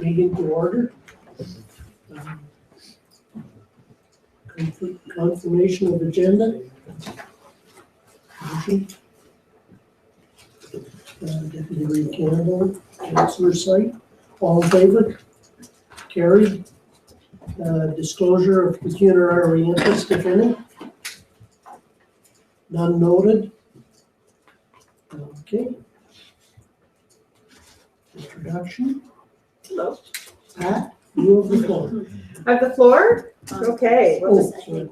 meeting to order. Confirmation of agenda. Motion. Deputy Reed Campbell, Councillor Site. All in favor? Carried. Disclosure of pecuniary interest, if any. None noted. Okay. Introduction. Hello. Pat, you have the floor. I have the floor? Okay. Oh, sorry.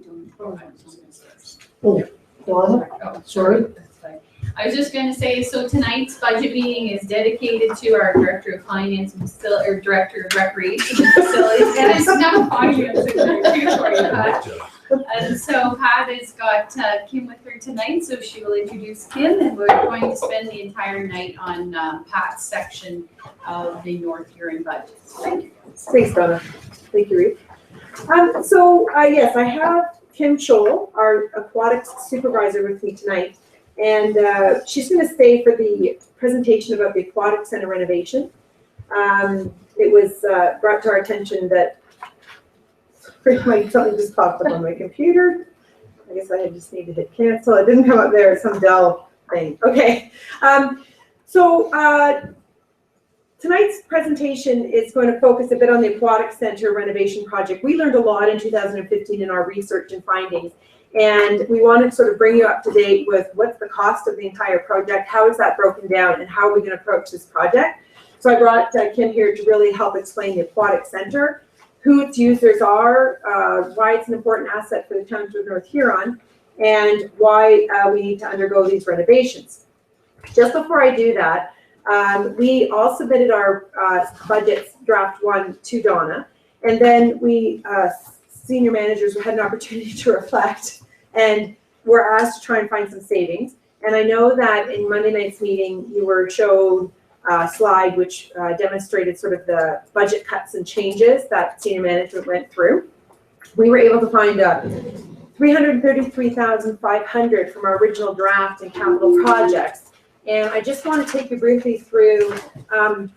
Donna, sorry. I was just going to say, so tonight's budget meeting is dedicated to our Director of Finance and or Director of Recreation and Facilities. And it's not finance and so Pat has got Kim with her tonight, so she will introduce Kim, and we're going to spend the entire night on Pat's section of the North Huron budget. Thank you. Thanks, Donna. Thank you, Reed. Yes, I have Kim Scholl, our aquatics supervisor, with me tonight. And she's going to stay for the presentation about the aquatic center renovation. It was brought to our attention that something just popped up on my computer. I guess I just need to hit cancel. It didn't come up there. It's some Dell thing. Okay. Tonight's presentation is going to focus a bit on the aquatic center renovation project. We learned a lot in 2015 in our research and findings. And we want to sort of bring you up to date with what's the cost of the entire project, how is that broken down, and how are we going to approach this project. So I brought Kim here to really help explain the aquatic center, who its users are, why it's an important asset for the town of North Huron, and why we need to undergo these renovations. Just before I do that, we all submitted our budgets, draft 1, to Donna, and then we senior managers had an opportunity to reflect and were asked to try and find some savings. And I know that in Monday night's meeting, you were showed a slide which demonstrated sort of the budget cuts and changes that senior management went through. We were able to find $333,500 from our original draft and capital projects. And I just want to take you briefly through how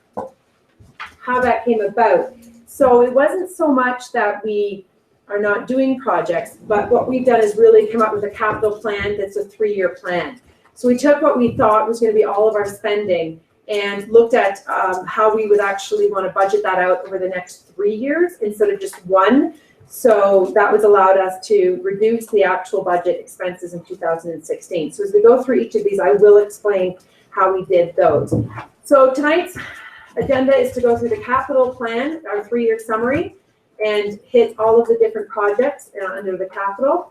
that came about. So it wasn't so much that we are not doing projects, but what we've done is really come up with a capital plan that's a 3-year plan. So we took what we thought was going to be all of our spending and looked at how we would actually want to budget that out over the next 3 years instead of just 1. So that was allowed us to reduce the actual budget expenses in 2016. So as we go through each of these, I will explain how we did those. So tonight's agenda is to go through the capital plan, our 3-year summary, and hit all of the different projects under the capital.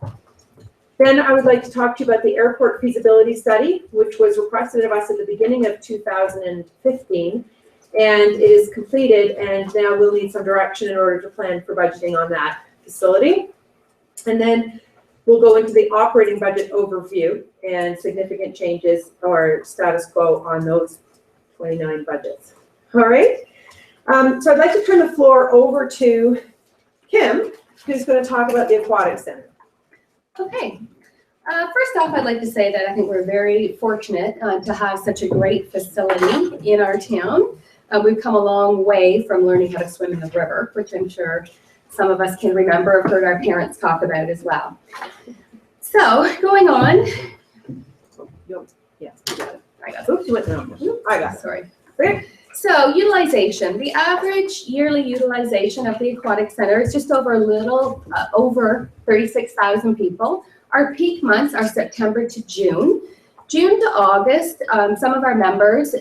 Then I would like to talk to you about the airport feasibility study, which was requested of us at the beginning of 2015, and it is completed, and now we'll need some direction in order to plan for budgeting on that facility. And then we'll go into the operating budget overview and significant changes or status quo on those 29 budgets. All right. So I'd like to turn the floor over to Kim, who's going to talk about the aquatic center. Okay. First off, I'd like to say that I think we're very fortunate to have such a great facility in our town. We've come a long way from learning how to swim in the river, which I'm sure some of us can remember or heard our parents talk about as well. So going on. Yeah, you got it. I got it. Oops, you went down. I got it. Sorry. Okay. So utilization, the average yearly utilization of the aquatic center is just over a little over 36,000 people. Our peak months are September to June. June to August, some of our members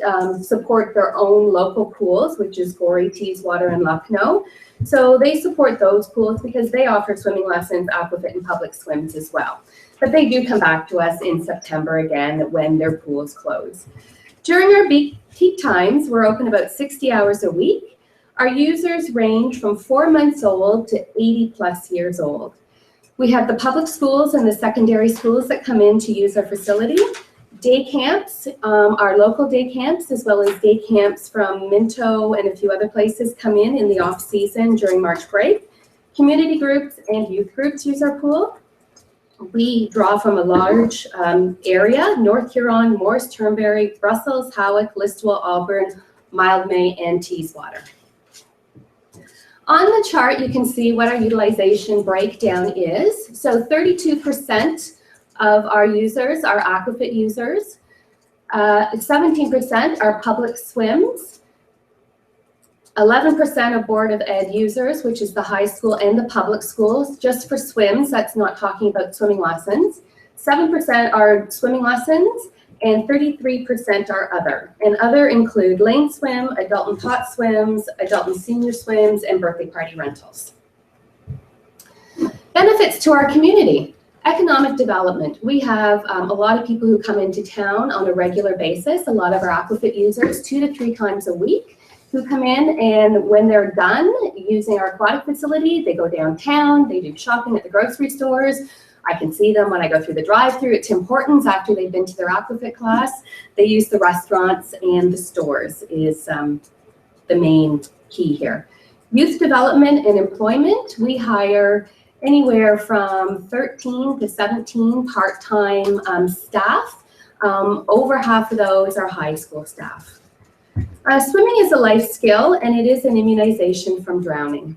support their own local pools, which is Gorey, Teeswater, and Lucknow. So they support those pools because they offer swimming lessons, aquafit, and public swims as well. But they do come back to us in September again when their pools close. During our peak times, we're open about 60 hours a week. Our users range from 4 months old to 80+ years old. We have the public schools and the secondary schools that come in to use our facility. Day camps, our local day camps, as well as day camps from Minto and a few other places come in the off season during March break. Community groups and youth groups use our pool. We draw from a large area: North Huron, Morris, Turnberry, Brussels, Howick, Listowel, Auburn, Mildmay, and Teeswater. On the chart, you can see what our utilization breakdown is. So 32% of our users are aquafit users. 17% are public swims. 11% are Board of Ed users, which is the high school and the public schools. Just for swims, that's not talking about swimming lessons. 7% are swimming lessons, and 33% are other. And other include lane swim, adult and tot swims, adult and senior swims, and birthday party rentals. Benefits to our community. Economic development. We have a lot of people who come into town on a regular basis, a lot of our aquafit users, 2 to 3 times a week, who come in, and when they're done using our aquatic facility, they go downtown, they do shopping at the grocery stores. I can see them when I go through the drive-through at Tim Hortons after they've been to their aquafit class. They use the restaurants and the stores is the main key here. Youth development and employment. We hire anywhere from 13 to 17 part-time staff. Over half of those are high school staff. Swimming is a life skill, and it is an immunization from drowning.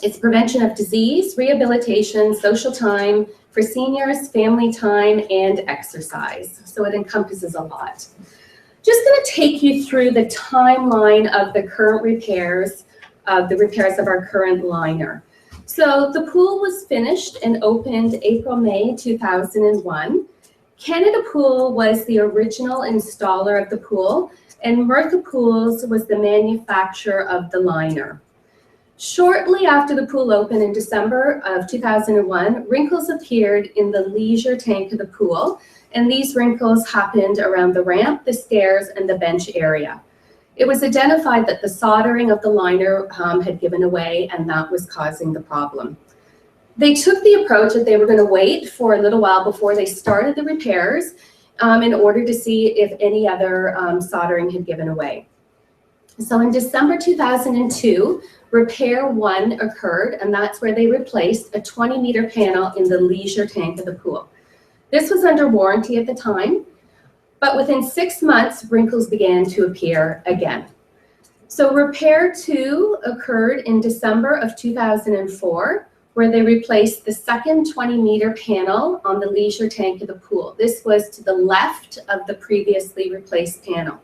It's prevention of disease, rehabilitation, social time for seniors, family time, and exercise. So it encompasses a lot. Just going to take you through the timeline of the current repairs, of our current liner. So the pool was finished and opened April-May 2001. Canada Pool was the original installer of the pool, and Mirtha Pools was the manufacturer of the liner. Shortly after the pool opened in December of 2001, wrinkles appeared in the leisure tank of the pool, and these wrinkles happened around the ramp, the stairs, and the bench area. It was identified that the soldering of the liner had given away, and that was causing the problem. They took the approach that they were going to wait for a little while before they started the repairs in order to see if any other soldering had given away. So in December 2002, repair 1 occurred, and that's where they replaced a 20-meter panel in the leisure tank of the pool. This was under warranty at the time, but within 6 months, wrinkles began to appear again. So repair 2 occurred in December of 2004, where they replaced the second 20-meter panel on the leisure tank of the pool. This was to the left of the previously replaced panel.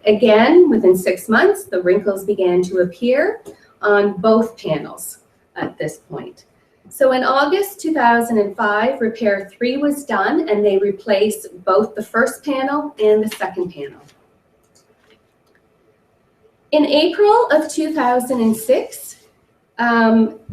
Again, within 6 months, the wrinkles began to appear on both panels at this point. So in August 2005, repair 3 was done, and they replaced both the first panel and the second panel. In April of 2006,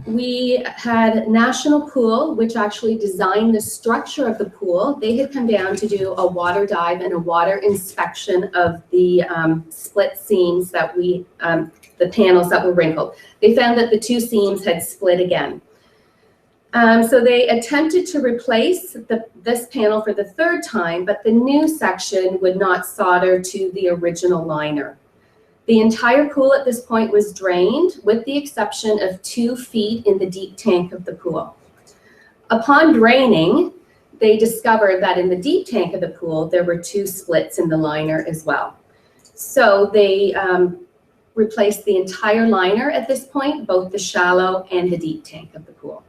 we had National Pool, which actually designed the structure of the pool. They had come down to do a water dive and a water inspection of the split seams that the panels that were wrinkled. They found that the 2 seams had split again. So they attempted to replace this panel for the 3rd time, but the new section would not solder to the original liner. The entire pool at this point was drained, with the exception of 2 feet in the deep tank of the pool. Upon draining, they discovered that in the deep tank of the pool, there were 2 splits in the liner as well. So they replaced the entire liner at this point, both the shallow and the deep tank of the pool.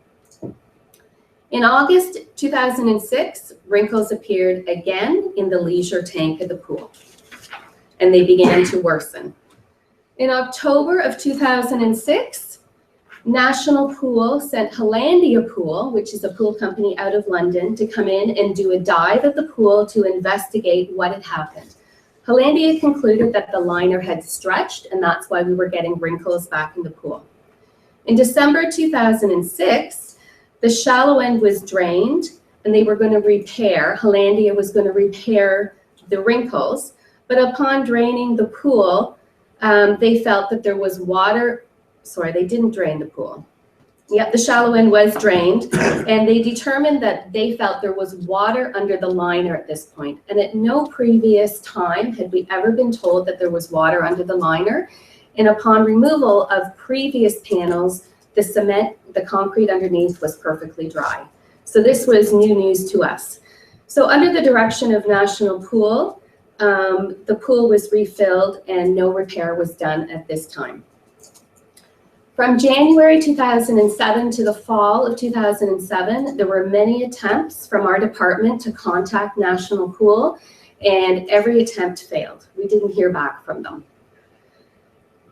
In August 2006, wrinkles appeared again in the leisure tank of the pool, and they began to worsen. In October of 2006, National Pool sent Hollandia Pool, which is a pool company out of London, to come in and do a dive at the pool to investigate what had happened. Hollandia concluded that the liner had stretched, and that's why we were getting wrinkles back in the pool. In December 2006, the shallow end was drained, and they were going to repair, Hollandia was going to repair the wrinkles, but upon draining the pool, they felt that there was water. Sorry, they didn't drain the pool. Yep, the shallow end was drained, and they determined that they felt there was water under the liner at this point. And at no previous time had we ever been told that there was water under the liner. And upon removal of previous panels, the cement, the concrete underneath was perfectly dry. So this was new news to us. So under the direction of National Pool, the pool was refilled and no repair was done at this time. From January 2007 to the fall of 2007, there were many attempts from our department to contact National Pool, and every attempt failed. We didn't hear back from them.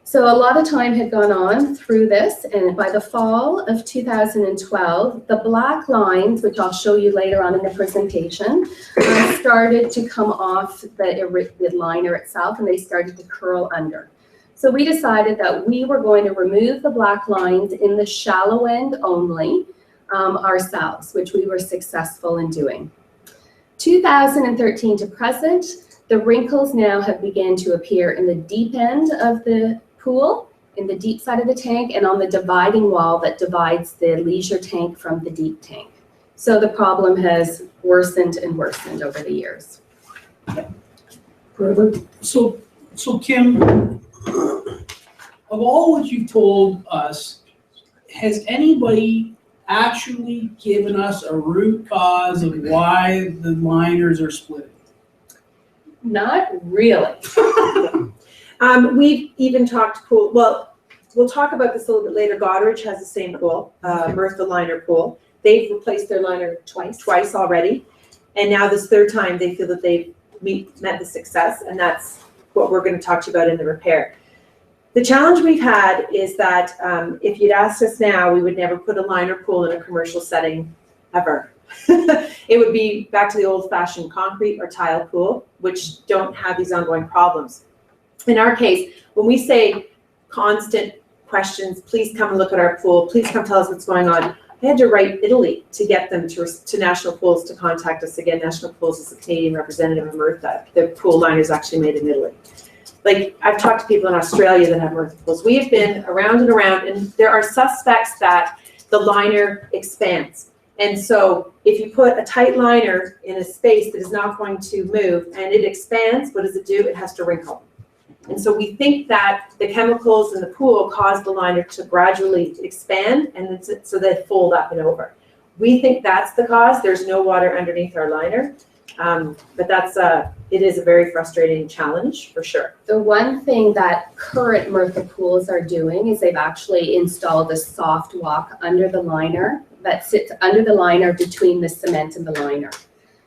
So a lot of time had gone on through this, and by the fall of 2012, the black lines, which I'll show you later on in the presentation, started to come off the liner itself, and they started to curl under. So we decided that we were going to remove the black lines in the shallow end only ourselves, which we were successful in doing. 2013 to present, the wrinkles now have begun to appear in the deep end of the pool, in the deep side of the tank, and on the dividing wall that divides the leisure tank from the deep tank. So the problem has worsened and worsened over the years. Further? So Kim, of all what you've told us, has anybody actually given us a root cause of why the liners are splitting? Not really. We've even talked pool, well, we'll talk about this a little bit later. Goderich has the same pool, Mirtha liner pool. They've replaced their liner twice already. And now this third time, they feel that they've met the success, and that's what we're going to talk to you about in the repair. The challenge we've had is that if you'd asked us now, we would never put a liner pool in a commercial setting ever. It would be back to the old-fashioned concrete or tile pool, which don't have these ongoing problems. In our case, when we say constant questions, please come and look at our pool, please come tell us what's going on, I had to write Italy to get them to National Pools to contact us again. National Pools is the Canadian representative of Mirtha. The pool liner is actually made in Italy. Like, I've talked to people in Australia that have Mirtha pools. We have been around and around, and there are suspects that the liner expands. And so if you put a tight liner in a space that is not going to move and it expands, what does it do? It has to wrinkle. And so we think that the chemicals in the pool cause the liner to gradually expand, and so they fold up and over. We think that's the cause. There's no water underneath our liner, but it is a very frustrating challenge for sure. The one thing that current Mirtha pools are doing is they've actually installed a soft walk under the liner that sits under the liner between the cement and the liner.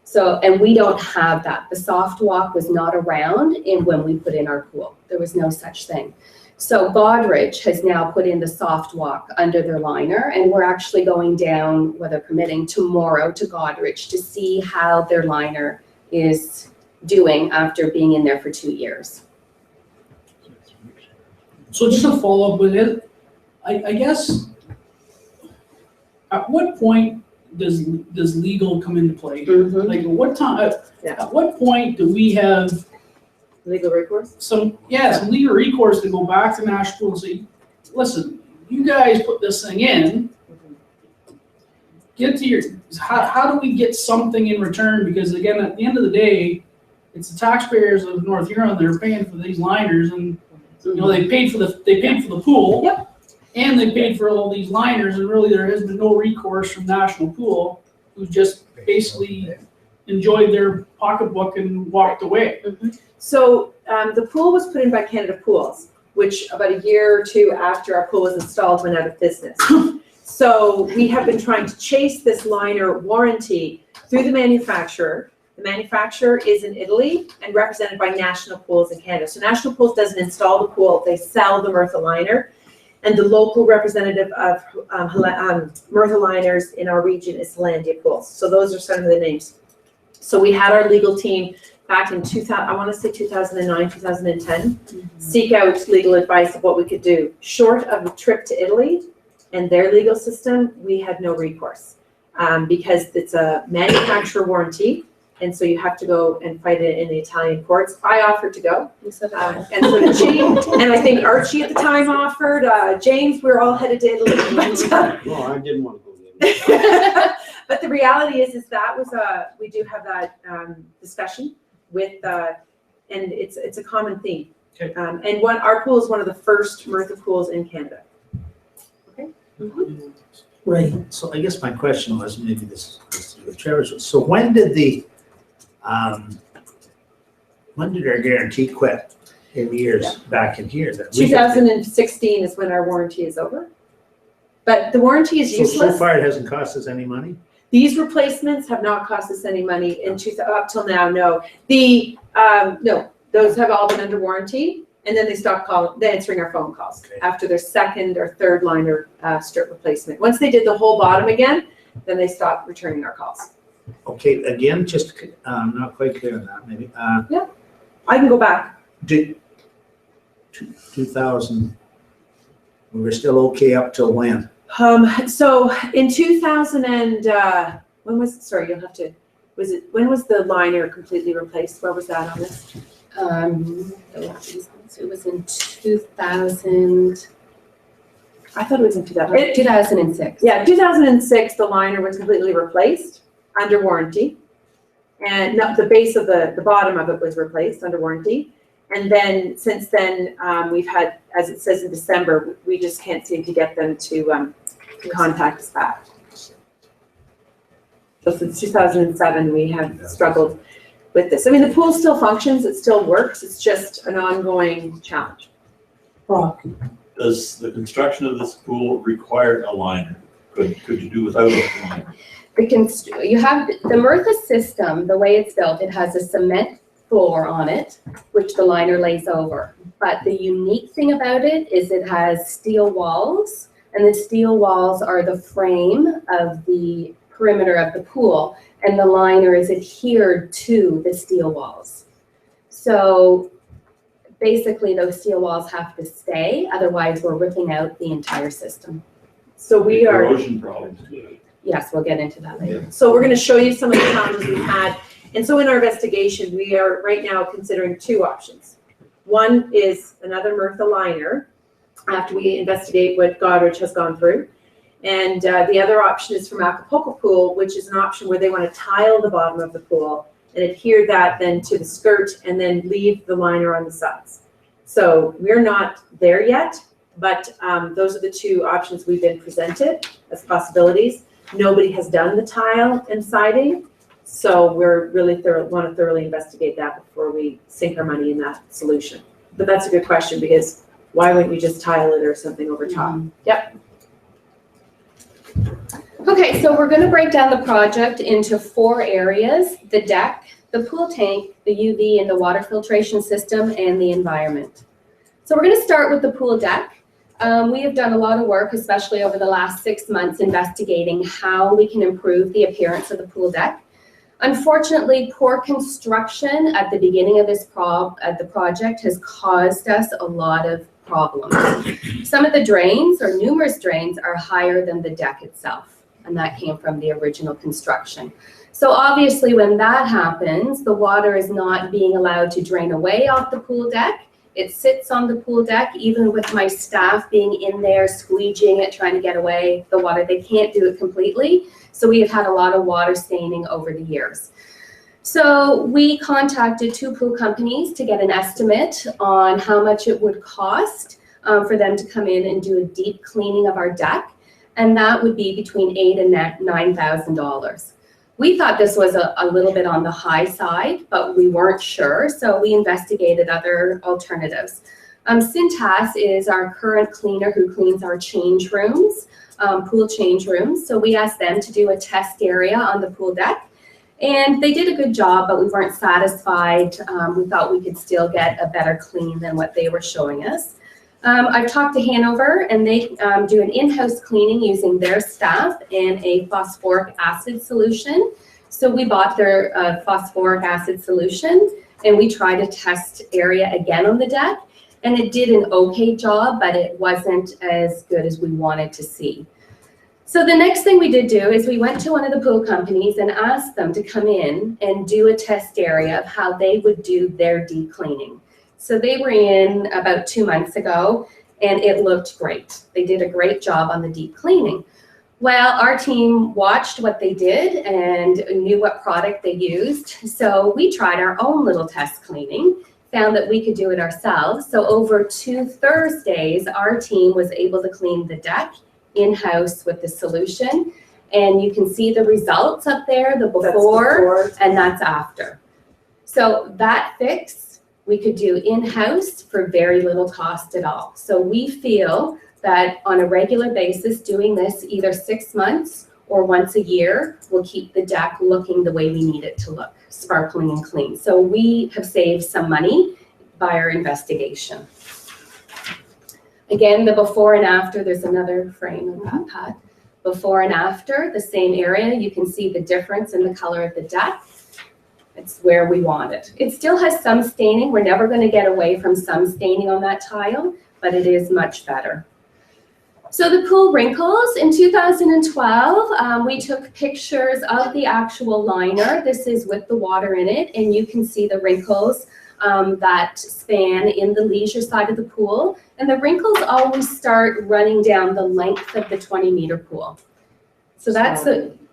So, and we don't have that. The soft walk was not around when we put in our pool. There was no such thing. So Goderich has now put in the soft walk under their liner, and we're actually going down, weather permitting, tomorrow to Goderich to see how their liner is doing after being in there for 2 years. So just to follow up with it, I guess, at what point does legal come into play? Mm-hmm. Like, what time? Yeah. At what point do we have Legal recourse? some legal recourse to go back to National and say, listen, you guys put this thing in. Get to your. How do we get something in return? Because again, at the end of the day, it's the taxpayers of North Huron that are paying for these liners, and you know they paid for the pool. Yep. And they paid for all these liners, and really there has been no recourse from National Pool, who just basically enjoyed their pocketbook and walked away. Mm-hmm. So the pool was put in by Canada Pools, which about a year or two after our pool was installed went out of business. So we have been trying to chase this liner warranty through the manufacturer. The manufacturer is in Italy and represented by National Pools in Canada. So National Pools doesn't install the pool, they sell the Mirtha liner. And the local representative of Mirtha liners in our region is Hollandia Pools. So those are some of the names. So we had our legal team back in 2009, 2010, seek out legal advice of what we could do. Short of a trip to Italy and their legal system, we had no recourse because it's a manufacturer warranty. And so you have to go and fight it in the Italian courts. I offered to go, and so did she. And I think Archie at the time offered. James, we were all headed to Italy. Well, I didn't want to go there. But the reality is that was we do have that discussion with, and it's a common theme. Okay. And our pool is one of the first Mirtha pools in Canada. Okay. Mm-hmm. Right. So I guess my question was, maybe this is with Trevor's. So when did our guarantee quit? in years back in here that we. 2016 is when our warranty is over. But the warranty is So useless. far, it hasn't cost us any money? These replacements have not cost us any money up till now, no. No, those have all been under warranty, and then they stopped answering our phone calls Okay. after their second or third liner strip replacement. Once they did the whole bottom again, then they stopped returning our calls. Okay, again, just, not quite clear on that, maybe. I can go back. Did 2000, we were still okay up till when? So in 2000 and, when was the liner completely replaced? Where was that on this? It was in 2000. I thought it was in 2000. 2006. Yeah, 2006, the liner was completely replaced under warranty. And no, the base of the bottom of it was replaced under warranty. And then, since then, we've had, as it says in December, we just can't seem to get them to contact us back. So since 2007, we have struggled with this. I mean, the pool still functions, it still works, it's just an ongoing challenge. Brock, Does the construction of this pool require a liner? Could you do without a liner? You have the Murtha system, the way it's built, it has a cement floor on it, which the liner lays over. But the unique thing about it is it has steel walls, and the steel walls are the frame of the perimeter of the pool, and the liner is adhered to the steel walls. So basically those steel walls have to stay, otherwise we're ripping out the entire system. So we are, Erosion problems too. Yes, we'll get into that later. so we're gonna show you some of the challenges we've had. And so in our investigation, we are right now considering two options. One is another Murtha liner, after we investigate what Godrich has gone through. And the other option is from Acapulco Pool, which is an option where they want to tile the bottom of the pool and adhere that then to the skirt and then leave the liner on the sides. So we're not there yet, but those are the two options we've been presented as possibilities. Nobody has done the tile and siding, so we're really want to thoroughly investigate that before we sink our money in that solution. But that's a good question, because why wouldn't you just tile it or something over top? Yep. Okay, so we're going to break down the project into 4 areas: the deck, the pool tank, the UV and the water filtration system, and the environment. So we're going to start with the pool deck. We have done a lot of work, especially over the last 6 months, investigating how we can improve the appearance of the pool deck. Unfortunately, poor construction at the beginning of this the project has caused us a lot of problems. Some of the drains, or numerous drains, are higher than the deck itself, and that came from the original construction. So obviously when that happens, the water is not being allowed to drain away off the pool deck. It sits on the pool deck, even with my staff being in there squeegeeing it, trying to get away the water. They can't do it completely. So we have had a lot of water staining over the years. So we contacted 2 pool companies to get an estimate on how much it would cost for them to come in and do a deep cleaning of our deck. And that would be between $8,000 and $9,000. We thought this was a little bit on the high side, but we weren't sure. So we investigated other alternatives. Cintas is our current cleaner who cleans our change rooms, pool change rooms. So we asked them to do a test area on the pool deck. And they did a good job, but we weren't satisfied. We thought we could still get a better clean than what they were showing us. I've talked to Hanover, and they do an in-house cleaning using their staff and a phosphoric acid solution. So we bought their phosphoric acid solution, and we tried a test area again on the deck, and it did an okay job, but it wasn't as good as we wanted to see. So the next thing we did do is we went to one of the pool companies and asked them to come in and do a test area of how they would do their deep cleaning. So they were in about 2 months ago, and it looked great. They did a great job on the deep cleaning. Well, our team watched what they did and knew what product they used. So we tried our own little test cleaning, found that we could do it ourselves. So over 2 Thursdays, our team was able to clean the deck in-house with the solution. And you can see the results up there, the before, and that's after. So that fix we could do in-house for very little cost at all. So we feel that on a regular basis, doing this either 6 months or once a year will keep the deck looking the way we need it to look, sparkling and clean. So we have saved some money by our investigation. Again, the before and after, there's another frame of that, Pat. Before and after, the same area, you can see the difference in the color of the deck. It's where we want it. It still has some staining. We're never going to get away from some staining on that tile, but it is much better. So the pool wrinkles, in 2012, we took pictures of the actual liner. This is with the water in it, and you can see the wrinkles that span in the leisure side of the pool. And the wrinkles always start running down the length of the 20-meter pool. So that's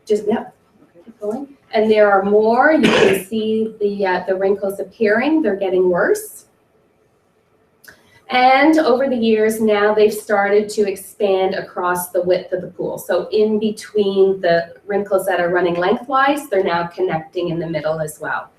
keep going. And there are more. You can see the wrinkles appearing. They're getting worse. And over the years now, they've started to expand across the width of the pool. So in between the wrinkles that are running lengthwise, they're now connecting in the middle as well.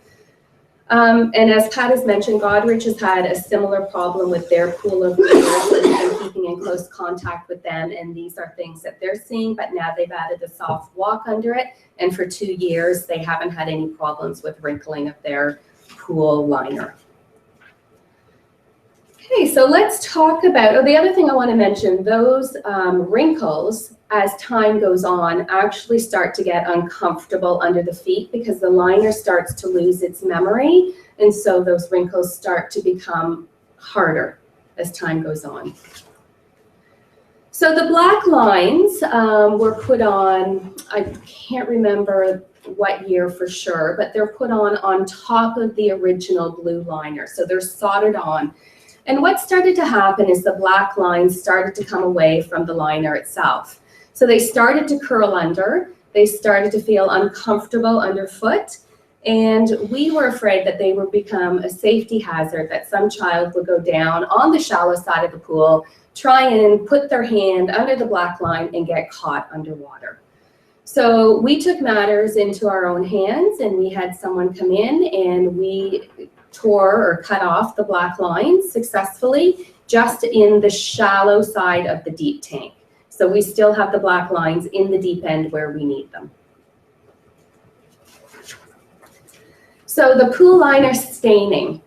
And as Pat has mentioned, Godrich has had a similar problem with their pool of leaders, and we've been keeping in close contact with them, and these are things that they're seeing, but now they've added a soft walk under it, and for 2 years, they haven't had any problems with wrinkling of their pool liner. Okay, so let's talk about, the other thing I want to mention, those wrinkles, as time goes on, actually start to get uncomfortable under the feet because the liner starts to lose its memory, and so those wrinkles start to become harder as time goes on. So the black lines were put on, I can't remember what year for sure, but they're put on top of the original blue liner, so they're soldered on. And what started to happen is the black lines started to come away from the liner itself. So they started to curl under, they started to feel uncomfortable underfoot, and we were afraid that they would become a safety hazard, that some child would go down on the shallow side of the pool, try and put their hand under the black line and get caught underwater. So we took matters into our own hands, and we had someone come in and we tore or cut off the black lines successfully just in the shallow side of the deep tank. So we still have the black lines in the deep end where we need them. So the pool liner staining.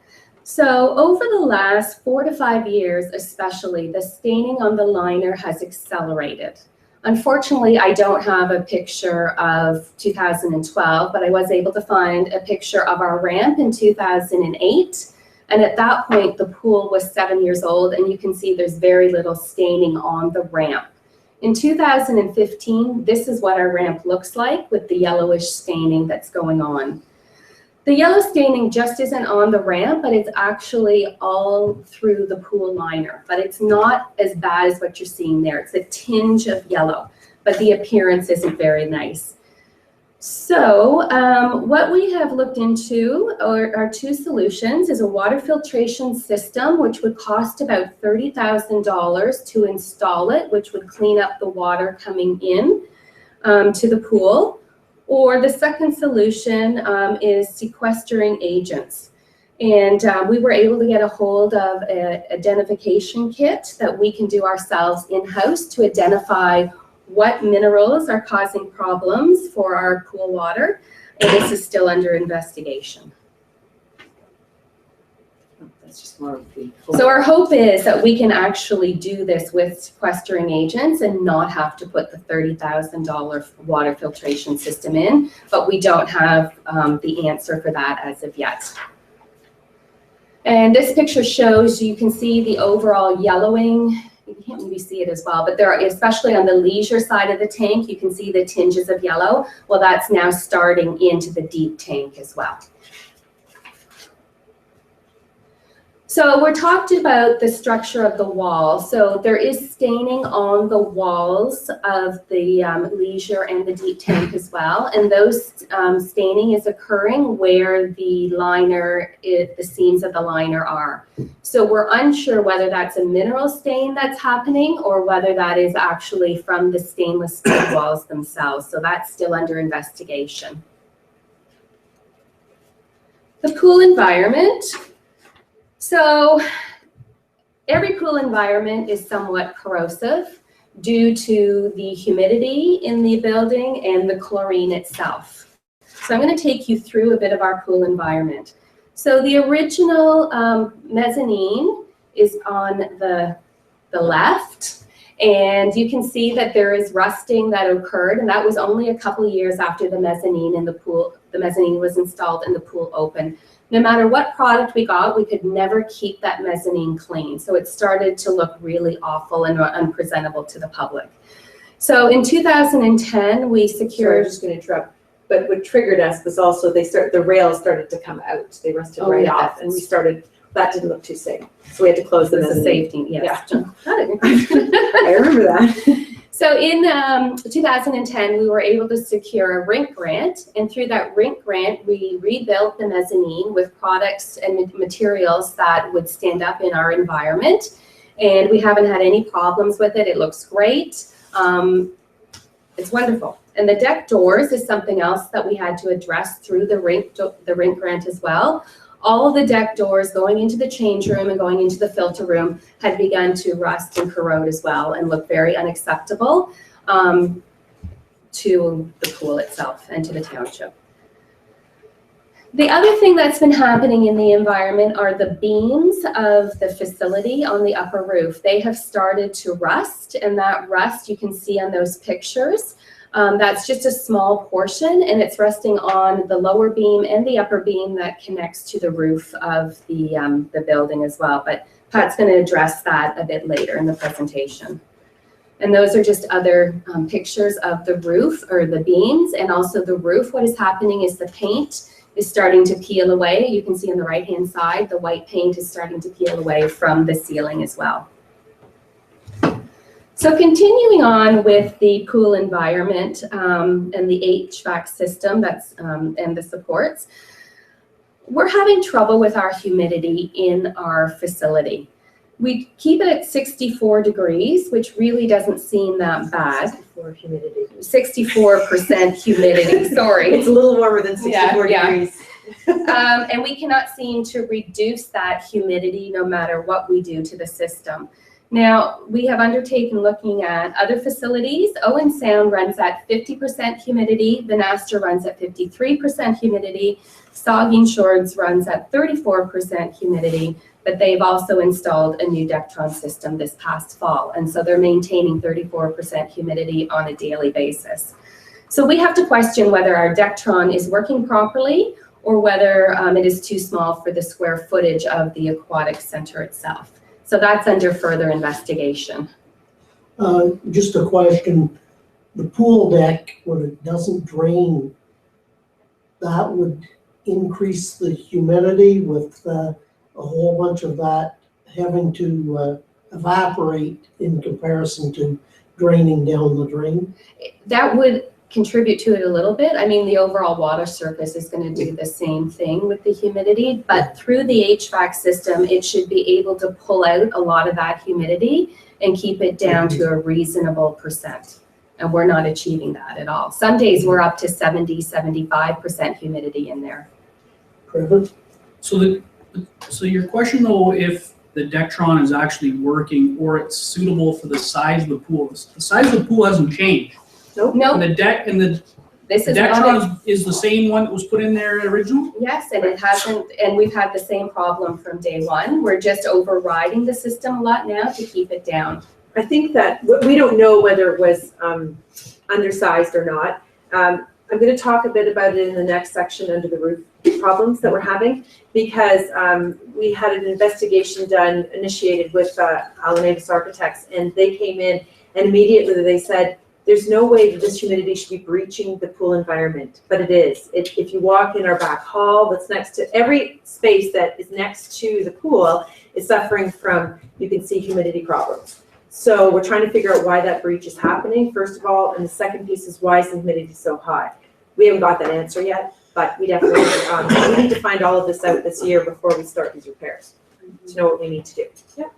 So over the last 4 to 5 years especially, the staining on the liner has accelerated. Unfortunately, I don't have a picture of 2012, but I was able to find a picture of our ramp in 2008. And at that point, the pool was 7 years old, and you can see there's very little staining on the ramp. In 2015, this is what our ramp looks like with the yellowish staining that's going on. The yellow staining just isn't on the ramp, but it's actually all through the pool liner. But it's not as bad as what you're seeing there. It's a tinge of yellow, but the appearance isn't very nice. So what we have looked into are 2 solutions. Is a water filtration system, which would cost about $30,000 to install it, which would clean up the water coming in to the pool. Or the second solution is sequestering agents. And we were able to get a hold of an identification kit that we can do ourselves in-house to identify what minerals are causing problems for our pool water. And this is still under investigation. That's just more of the. So our hope is that we can actually do this with sequestering agents and not have to put the $30,000 water filtration system in, but we don't have the answer for that as of yet. And this picture shows, you can see the overall yellowing. You can't maybe see it as well, but there are, especially on the leisure side of the tank, you can see the tinges of yellow. Well, that's now starting into the deep tank as well. So we're talked about the structure of the wall. So there is staining on the walls of the leisure and the deep tank as well. And those staining is occurring where the liner, the seams of the liner are. So we're unsure whether that's a mineral stain that's happening or whether that is actually from the stainless steel walls themselves. So that's still under investigation. The pool environment. So every pool environment is somewhat corrosive due to the humidity in the building and the chlorine itself. So I'm going to take you through a bit of our pool environment. So the original mezzanine is on the left, and you can see that there is rusting that occurred, and that was only a couple of years after the mezzanine in the pool, the mezzanine was installed and the pool opened. No matter what product we got, we could never keep that mezzanine clean. So it started to look really awful and unpresentable to the public. So in 2010, we Sorry, I'm secured. just gonna interrupt, but what triggered us was also the rails started to come out. They rusted Oh, right yeah, off, and we started, that didn't look too safe. So we had to close the It was a mezzanine. safety, yes. Yeah. Got it. I remember that. So in 2010, we were able to secure a rink grant, and through that rink grant, we rebuilt the mezzanine with products and materials that would stand up in our environment. And we haven't had any problems with it. It looks great. It's wonderful. And the deck doors is something else that we had to address through the rink grant as well. All of the deck doors going into the change room and going into the filter room had begun to rust and corrode as well and look very unacceptable to the pool itself and to the township. The other thing that's been happening in the environment are the beams of the facility on the upper roof. They have started to rust, and that rust you can see on those pictures. That's just a small portion, and it's resting on the lower beam and the upper beam that connects to the roof of the building as well. But Pat's going to address that a bit later in the presentation. And those are just other pictures of the roof or the beams and also the roof. What is happening is the paint is starting to peel away. You can see on the right-hand side, the white paint is starting to peel away from the ceiling as well. So continuing on with the pool environment and the HVAC system and the supports, we're having trouble with our humidity in our facility. We keep it at 64 degrees, which really doesn't seem that bad. For humidity. 64% humidity, sorry. It's a little warmer than 64 Yeah. degrees. And we cannot seem to reduce that humidity no matter what we do to the system. Now, we have undertaken looking at other facilities. Owen Sound runs at 50% humidity. Venaster runs at 53% humidity. Saugeen Shores runs at 34% humidity, but they've also installed a new Dectron system this past fall. And so they're maintaining 34% humidity on a daily basis. So we have to question whether our Dectron is working properly or whether it is too small for the square footage of the aquatic center itself. So that's under further investigation. Just a question, the pool deck, when it doesn't drain, that would increase the humidity with a whole bunch of that having to evaporate in comparison to draining down the drain? That would contribute to it a little bit. I mean, the overall water surface is going to do the same thing with the humidity, but through the HVAC system, it should be able to pull out a lot of that humidity and keep it down to a reasonable percent. And we're not achieving that at all. Some days we're up to 70, 75% humidity in there. Trevor? So your question though, if the Dectron is actually working or it's suitable for the size of the pool. The size of the pool hasn't changed. No, And the deck and the this is not Dectron is the same one that was put in there original? Yes, and it hasn't, and we've had the same problem from day one. We're just overriding the system a lot now to keep it down. I think that we don't know whether it was undersized or not. I'm going to talk a bit about it in the next section under the roof problems that we're having, because we had an investigation initiated with Alanavis Architects, and they came in and immediately they said, there's no way that this humidity should be breaching the pool environment, but it is. If you walk in our back hall, that's next to every space that is next to the pool is suffering from, you can see, humidity problems. So we're trying to figure out why that breach is happening, first of all, and the second piece is why is the humidity so high? We haven't got that answer yet, but we definitely we need to find all of this out this year before we start these repairs to know what we need to do. Yeah.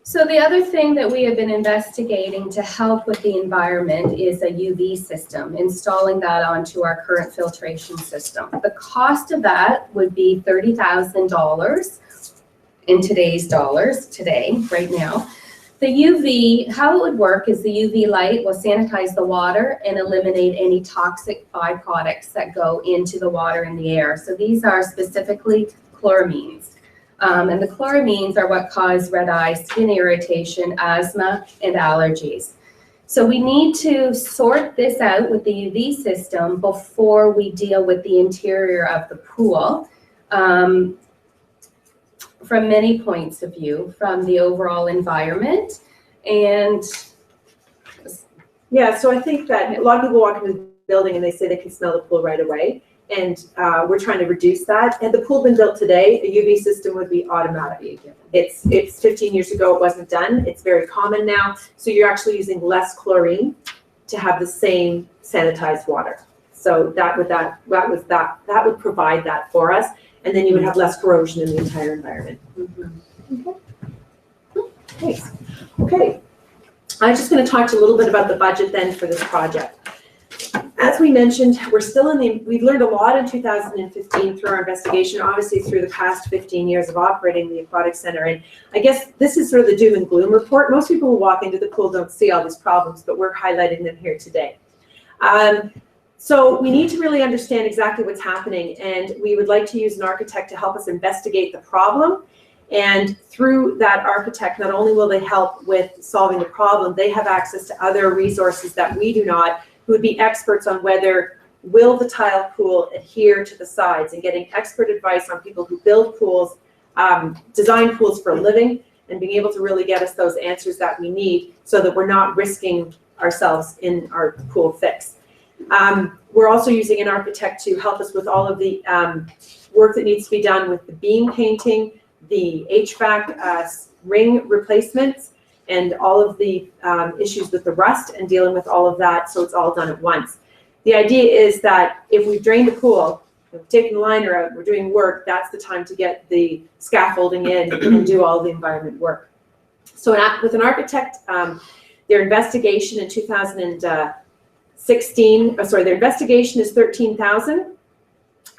So the other thing that we have been investigating to help with the environment is a UV system, installing that onto our current filtration system. The cost of that would be $30,000. in today's dollars, right now. The UV, how it would work is the UV light will sanitize the water and eliminate any toxic byproducts that go into the water and the air. So these are specifically chloramines. And the chloramines are what cause red eye, skin irritation, asthma, and allergies. So we need to sort this out with the UV system before we deal with the interior of the pool. From many points of view, from the overall environment, and Yeah, so I think that a lot of people walk into the building and they say they can smell the pool right away. And we're trying to reduce that. Had the pool been built today, a UV system would be automatic. It's 15 years ago, it wasn't done. It's very common now. So you're actually using less chlorine to have the same sanitized water. So that would provide that for us. And then you would have less corrosion in the entire environment. Thanks. Okay. I'm just going to talk a little bit about the budget then for this project. As we mentioned, we've learned a lot in 2015 through our investigation, obviously through the past 15 years of operating the aquatic center. And I guess this is sort of the doom and gloom report. Most people who walk into the pool don't see all these problems, but we're highlighting them here today. So we need to really understand exactly what's happening, and we would like to use an architect to help us investigate the problem. And through that architect, not only will they help with solving the problem, they have access to other resources that we do not, who would be experts on whether will the tile pool adhere to the sides, and getting expert advice on people who build pools, design pools for a living, and being able to really get us those answers that we need so that we're not risking ourselves in our pool fix. We're also using an architect to help us with all of the work that needs to be done with the beam painting, the HVAC ring replacements, and all of the issues with the rust and dealing with all of that, so it's all done at once. The idea is that if we've drained a pool, we've taken the liner out, we're doing work, that's the time to get the scaffolding in and do all the environment work. So with an architect, their investigation in 2016, their investigation is $13,000.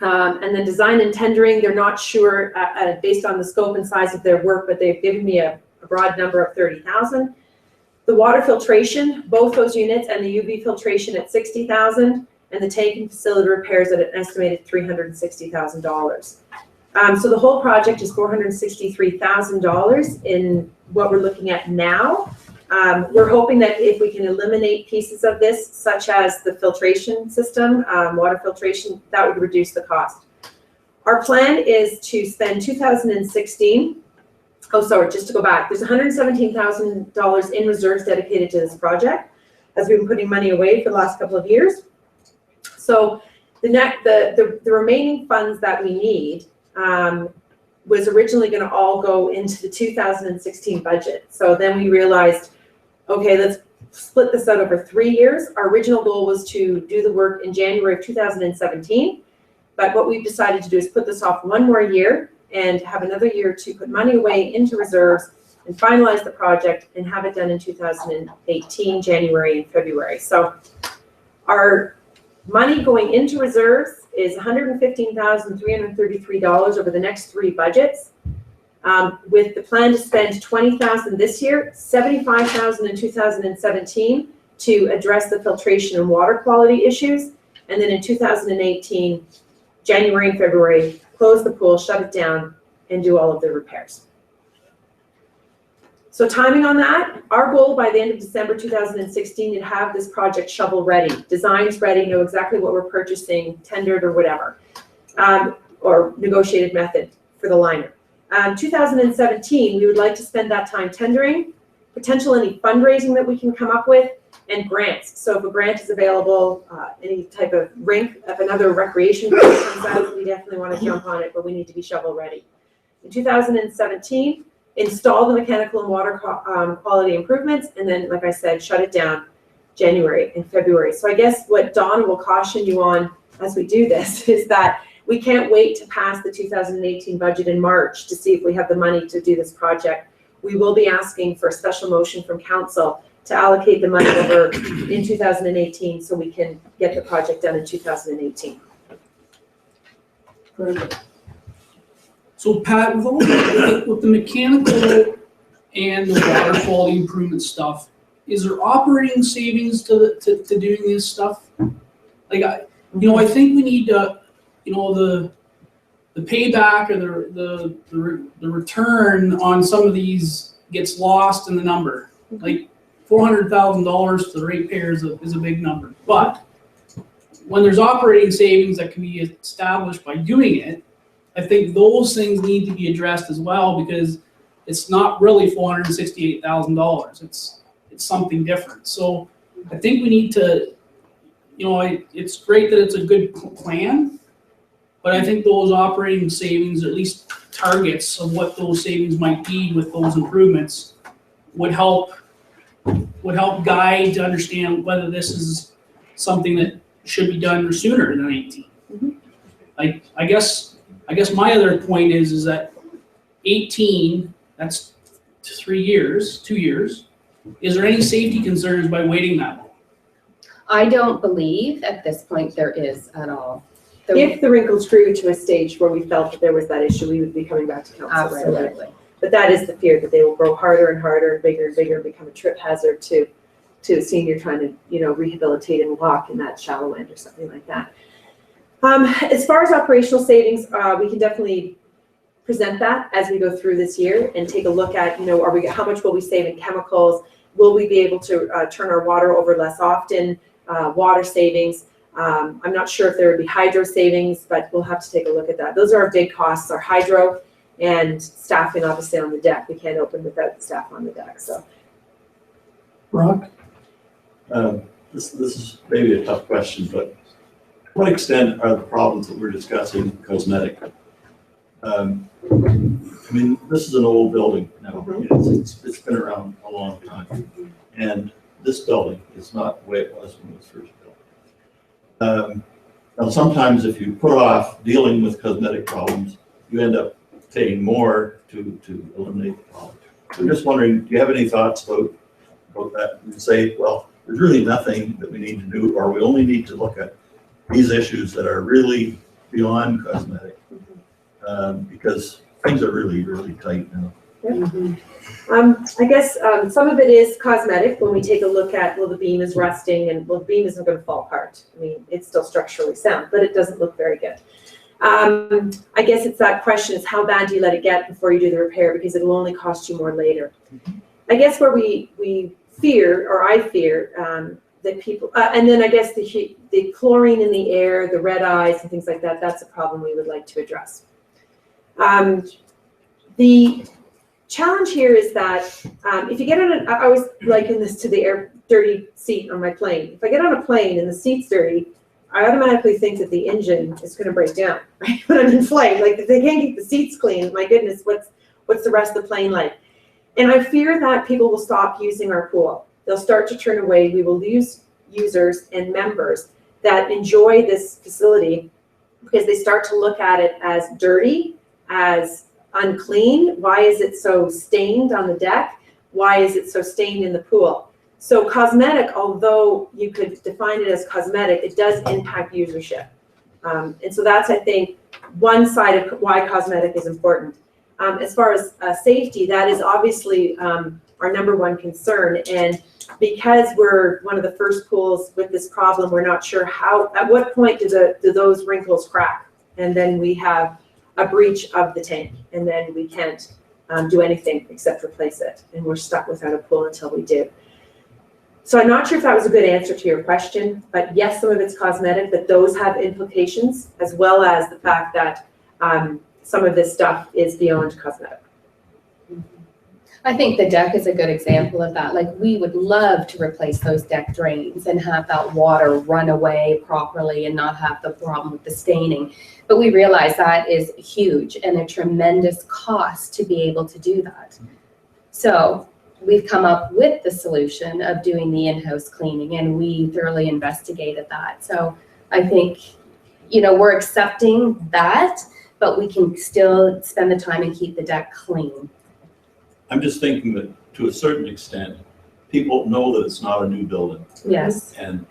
And then design and tendering, they're not sure based on the scope and size of their work, but they've given me a broad number of $30,000. The water filtration, both those units, and the UV filtration at $60,000, and the tank and facility repairs at an estimated $360,000. So the whole project is $463,000 in what we're looking at now. We're hoping that if we can eliminate pieces of this, such as the filtration system, water filtration, that would reduce the cost. Our plan is to spend 2016, just to go back, there's $117,000 in reserves dedicated to this project, as we've been putting money away for the last couple of years. So the remaining funds that we need was originally going to all go into the 2016 budget. So then we realized, okay, let's split this out over 3 years. Our original goal was to do the work in January of 2017, but what we've decided to do is put this off 1 more year and have another year to put money away into reserves and finalize the project and have it done in 2018, January and February. So our money going into reserves is $115,333 over the next 3 budgets. With the plan to spend $20,000 this year, $75,000 in 2017 to address the filtration and water quality issues, and then in 2018, January and February, close the pool, shut it down, and do all of the repairs. So timing on that, our goal by the end of December 2016 to have this project shovel ready, designs ready, know exactly what we're purchasing, tendered or whatever, or negotiated method for the liner. 2017, we would like to spend that time tendering, potential any fundraising that we can come up with, and grants. So if a grant is available, any type of rink, if another recreation grant comes out, we definitely want to jump on it, but we need to be shovel ready. In 2017, install the mechanical and water quality improvements, and then, like I said, shut it down January and February. So I guess what Donna will caution you on as we do this is that we can't wait to pass the 2018 budget in March to see if we have the money to do this project. We will be asking for a special motion from council to allocate the money over in 2018 so we can get the project done in 2018. Perfect. So Pat, with the mechanical and the water quality improvement stuff, is there operating savings to doing this stuff? Like, I think we need to, the payback or the return on some of these gets lost in the number. Like $400,000 to the ratepayer is a big number. But when there's operating savings that can be established by doing it, I think those things need to be addressed as well, because it's not really $468,000. It's something different. So I think we need to, it's great that it's a good plan, but I think those operating savings, at least targets of what those savings might be with those improvements, would help guide to understand whether this is something that should be done sooner than 18. I guess my other point is that 18, that's 2 years. Is there any safety concerns by waiting that long? I don't believe at this point there is at all. If the wrinkles grew to a stage where we felt that there was that issue, we would be coming back to council right away. Absolutely. But that is the fear, that they will grow harder and harder and bigger, and become a trip hazard to a senior trying to, rehabilitate and walk in that shallow end or something like that. As far as operational savings, we can definitely present that as we go through this year and take a look at, how much will we save in chemicals? Will we be able to turn our water over less often? Water savings. I'm not sure if there would be hydro savings, but we'll have to take a look at that. Those are our big costs, our hydro and staffing, obviously, on the deck. We can't open without staff on the deck. So, Brock? This is maybe a tough question, but to what extent are the problems that we're discussing cosmetic? This is an old building now. It's been around a long time. And this building is not the way it was when it was first built. Now, sometimes if you put off dealing with cosmetic problems, you end up paying more to eliminate the problem. I'm just wondering, do you have any thoughts about that? You say, well, there's really nothing that we need to do, or we only need to look at these issues that are really beyond cosmetic, because things are really, really tight now. I guess some of it is cosmetic when we take a look at, the beam is rusting, and the beam isn't going to fall apart. It's still structurally sound, but it doesn't look very good. I guess it's that question is how bad do you let it get before you do the repair, because it will only cost you more later. I guess where we fear, or I fear, that people, and then I guess the chlorine in the air, the red eyes and things like that, that's a problem we would like to address. The challenge here is that if you get on I always liken this to the dirty seat on my plane. If I get on a plane and the seat's dirty, I automatically think that the engine is going to break down, right? When I'm in flight, like if they can't keep the seats clean, my goodness, what's the rest of the plane like? And I fear that people will stop using our pool. They'll start to turn away. We will lose users and members that enjoy this facility because they start to look at it as dirty, as unclean. Why is it so stained on the deck? Why is it so stained in the pool? So cosmetic, although you could define it as cosmetic, it does impact usership. And so that's, I think, one side of why cosmetic is important. As far as safety, that is obviously our #1 concern. And because we're one of the first pools with this problem, we're not sure at what point do those wrinkles crack? And then we have a breach of the tank, and then we can't do anything except replace it. And we're stuck without a pool until we do. So I'm not sure if that was a good answer to your question, but yes, some of it's cosmetic, but those have implications, as well as the fact that some of this stuff is beyond cosmetic. I think the deck is a good example of that. Like, we would love to replace those deck drains and have that water run away properly and not have the problem with the staining. But we realize that is huge and a tremendous cost to be able to do that. So we've come up with the solution of doing the in-house cleaning, and we thoroughly investigated that. So I think, we're accepting that, but we can still spend the time and keep the deck clean. I'm just thinking that to a certain extent, people know that it's not a new building. Yes. And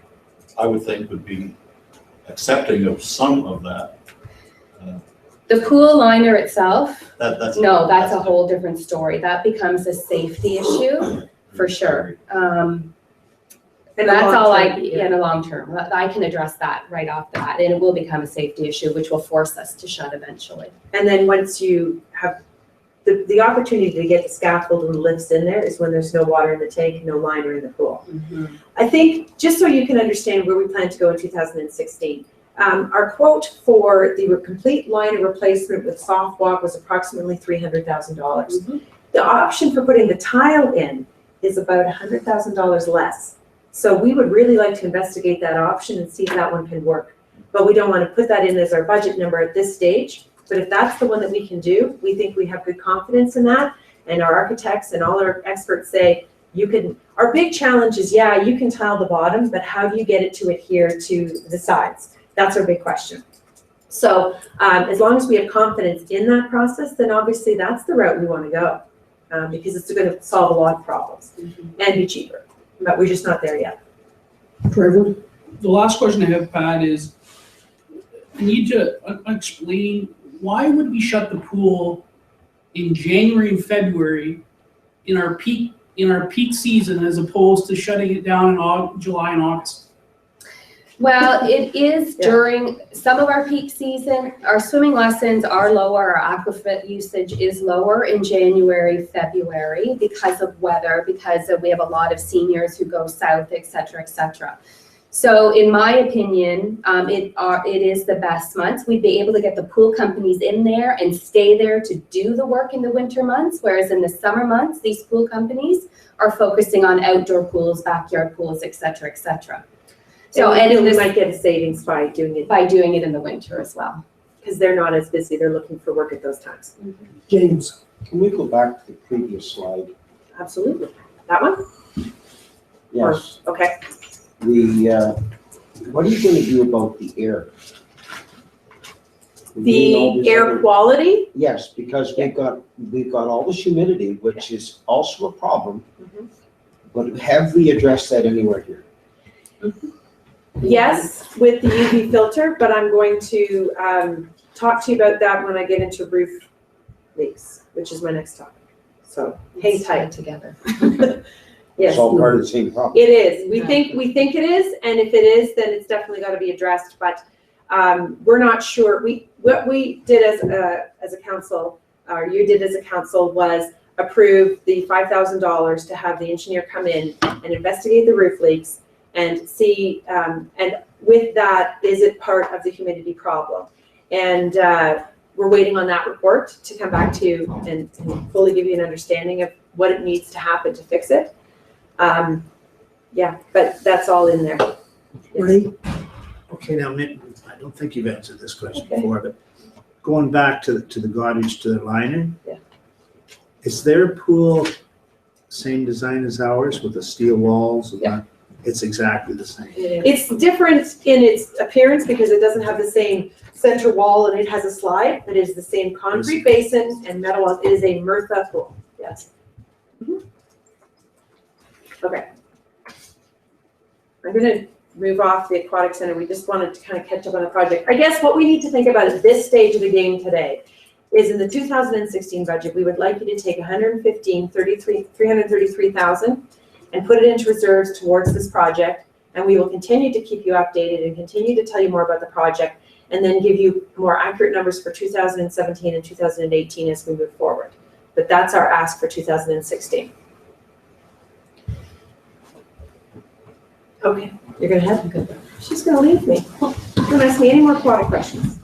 I would think would be accepting of some of that. The pool liner itself, That's. no, that's a whole different story. That becomes a safety issue for sure. In the That's long all I, term, yeah. in the long term, I can address that right off the bat, and it will become a safety issue, which will force us to shut eventually. And then once you have, the opportunity to get the scaffold and lifts in there is when there's no water in the tank, no liner in the pool. I think, just so you can understand where we plan to go in 2016, our quote for the complete liner replacement with soft walk was approximately $300,000. The option for putting the tile in is about $100,000 less. So we would really like to investigate that option and see if that one can work. But we don't want to put that in as our budget number at this stage. But if that's the one that we can do, we think we have good confidence in that. And our architects and all our experts say, you can, our big challenge is, yeah, you can tile the bottom, but how do you get it to adhere to the sides? That's our big question. So as long as we have confidence in that process, then obviously that's the route we want to go because it's going to solve a lot of problems and be cheaper. But we're just not there yet. Trevor? The last question I have, Pat, is I need to explain, why would we shut the pool in January and February in our peak season as opposed to shutting it down in July and August? Well, it is during some of our peak season. Our swimming lessons are lower, our aquafit usage is lower in January, February because of weather, because we have a lot of seniors who go south, et cetera, So in my opinion, it is the best months. We'd be able to get the pool companies in there and stay there to do the work in the winter months, whereas in the summer months, these pool companies are focusing on outdoor pools, backyard pools, et cetera. So, and we might get a savings by doing it in the winter as well. because they're not as busy. They're looking for work at those times. James? Can we go back to the previous slide? Absolutely. That one? Yes, Okay. what are you gonna do about the air? We're doing all The this air other- quality? Yes, because we've got all this humidity, which is also a problem. Mhm. But have we addressed that anywhere here? Yes, with the UV filter, but I'm going to talk to you about that when I get into roof leaks, which is my next topic. So hang tight. Together. Yes, It's all part of the same problem. it is. We think it is, and if it is, then it's definitely got to be addressed. But we're not sure. What we did as a council, or you did as a council, was approve the $5,000 to have the engineer come in and investigate the roof leaks and see, and with that, is it part of the humidity problem? And we're waiting on that report to come back to you and fully give you an understanding of what it needs to happen to fix it. Yeah, but that's all in there. Ray? Okay, now, I don't think you've answered this question Okay. before, but going back to the cottage to the liner. Yeah. Is their pool same design as ours with the steel walls? Yeah. It's exactly the same. It's different in its appearance because it doesn't have the same center wall and it has a slide, but it is the same concrete basin and metal walls. It is a Murtha pool, yes. Okay. I'm gonna move off the aquatic center. We just wanted to kind of catch up on the project. I guess what we need to think about at this stage of the game today is in the 2016 budget, we would like you to take $333,000 and put it into reserves towards this project. And we will continue to keep you updated and continue to tell you more about the project and then give you more accurate numbers for 2017 and 2018 as we move forward. But that's our ask for 2016. Okay, you're gonna have, she's gonna leave me. Don't ask me any more aquatic questions.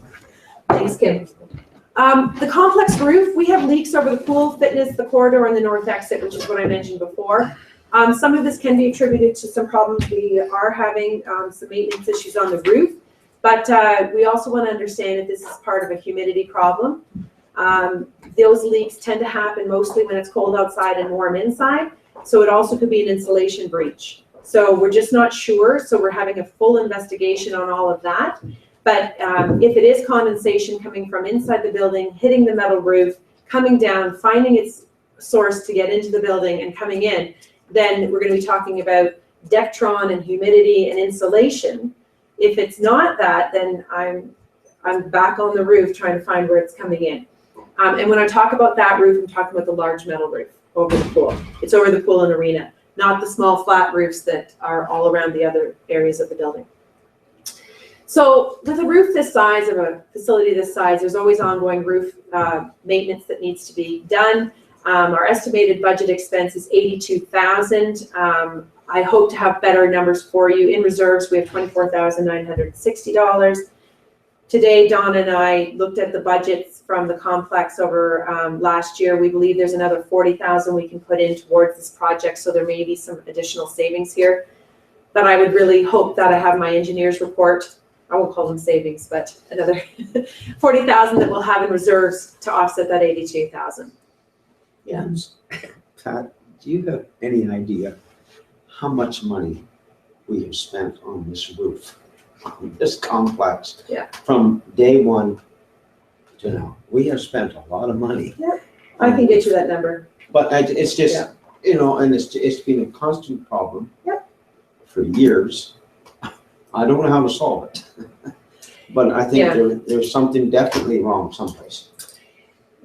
Thanks, Kim. The complex roof, we have leaks over the pool, fitness, the corridor, and the north exit, which is what I mentioned before. Some of this can be attributed to some problems. We are having some maintenance issues on the roof, but we also want to understand that this is part of a humidity problem. Those leaks tend to happen mostly when it's cold outside and warm inside, so it also could be an insulation breach. So we're just not sure, so we're having a full investigation on all of that. But if it is condensation coming from inside the building, hitting the metal roof, coming down, finding its source to get into the building and coming in, then we're going to be talking about Dectron and humidity and insulation. If it's not that, then I I'm back on the roof trying to find where it's coming in. And when I talk about that roof, I'm talking about the large metal roof over the pool. It's over the pool and arena, not the small flat roofs that are all around the other areas of the building. So with a roof this size, of a facility this size, there's always ongoing roof maintenance that needs to be done. Our estimated budget expense is $82,000. I hope to have better numbers for you. In reserves, we have $24,960. Today, Dawn and I looked at the budgets from the complex over last year. We believe there's another $40,000 we can put in towards this project, so there may be some additional savings here. But I would really hope that I have my engineer's report. I won't call them savings, but another $40,000 that we'll have in reserves to offset that $82,000. Yeah. Pat, do you have any idea how much money we have spent on this roof, on this complex? Yeah. From day one to now. We have spent a lot of money. I can get you that number. But it's just, Yeah. you know, and it's been a constant problem. Yep. For years. I don't know how to solve it. But I think there's something definitely wrong someplace.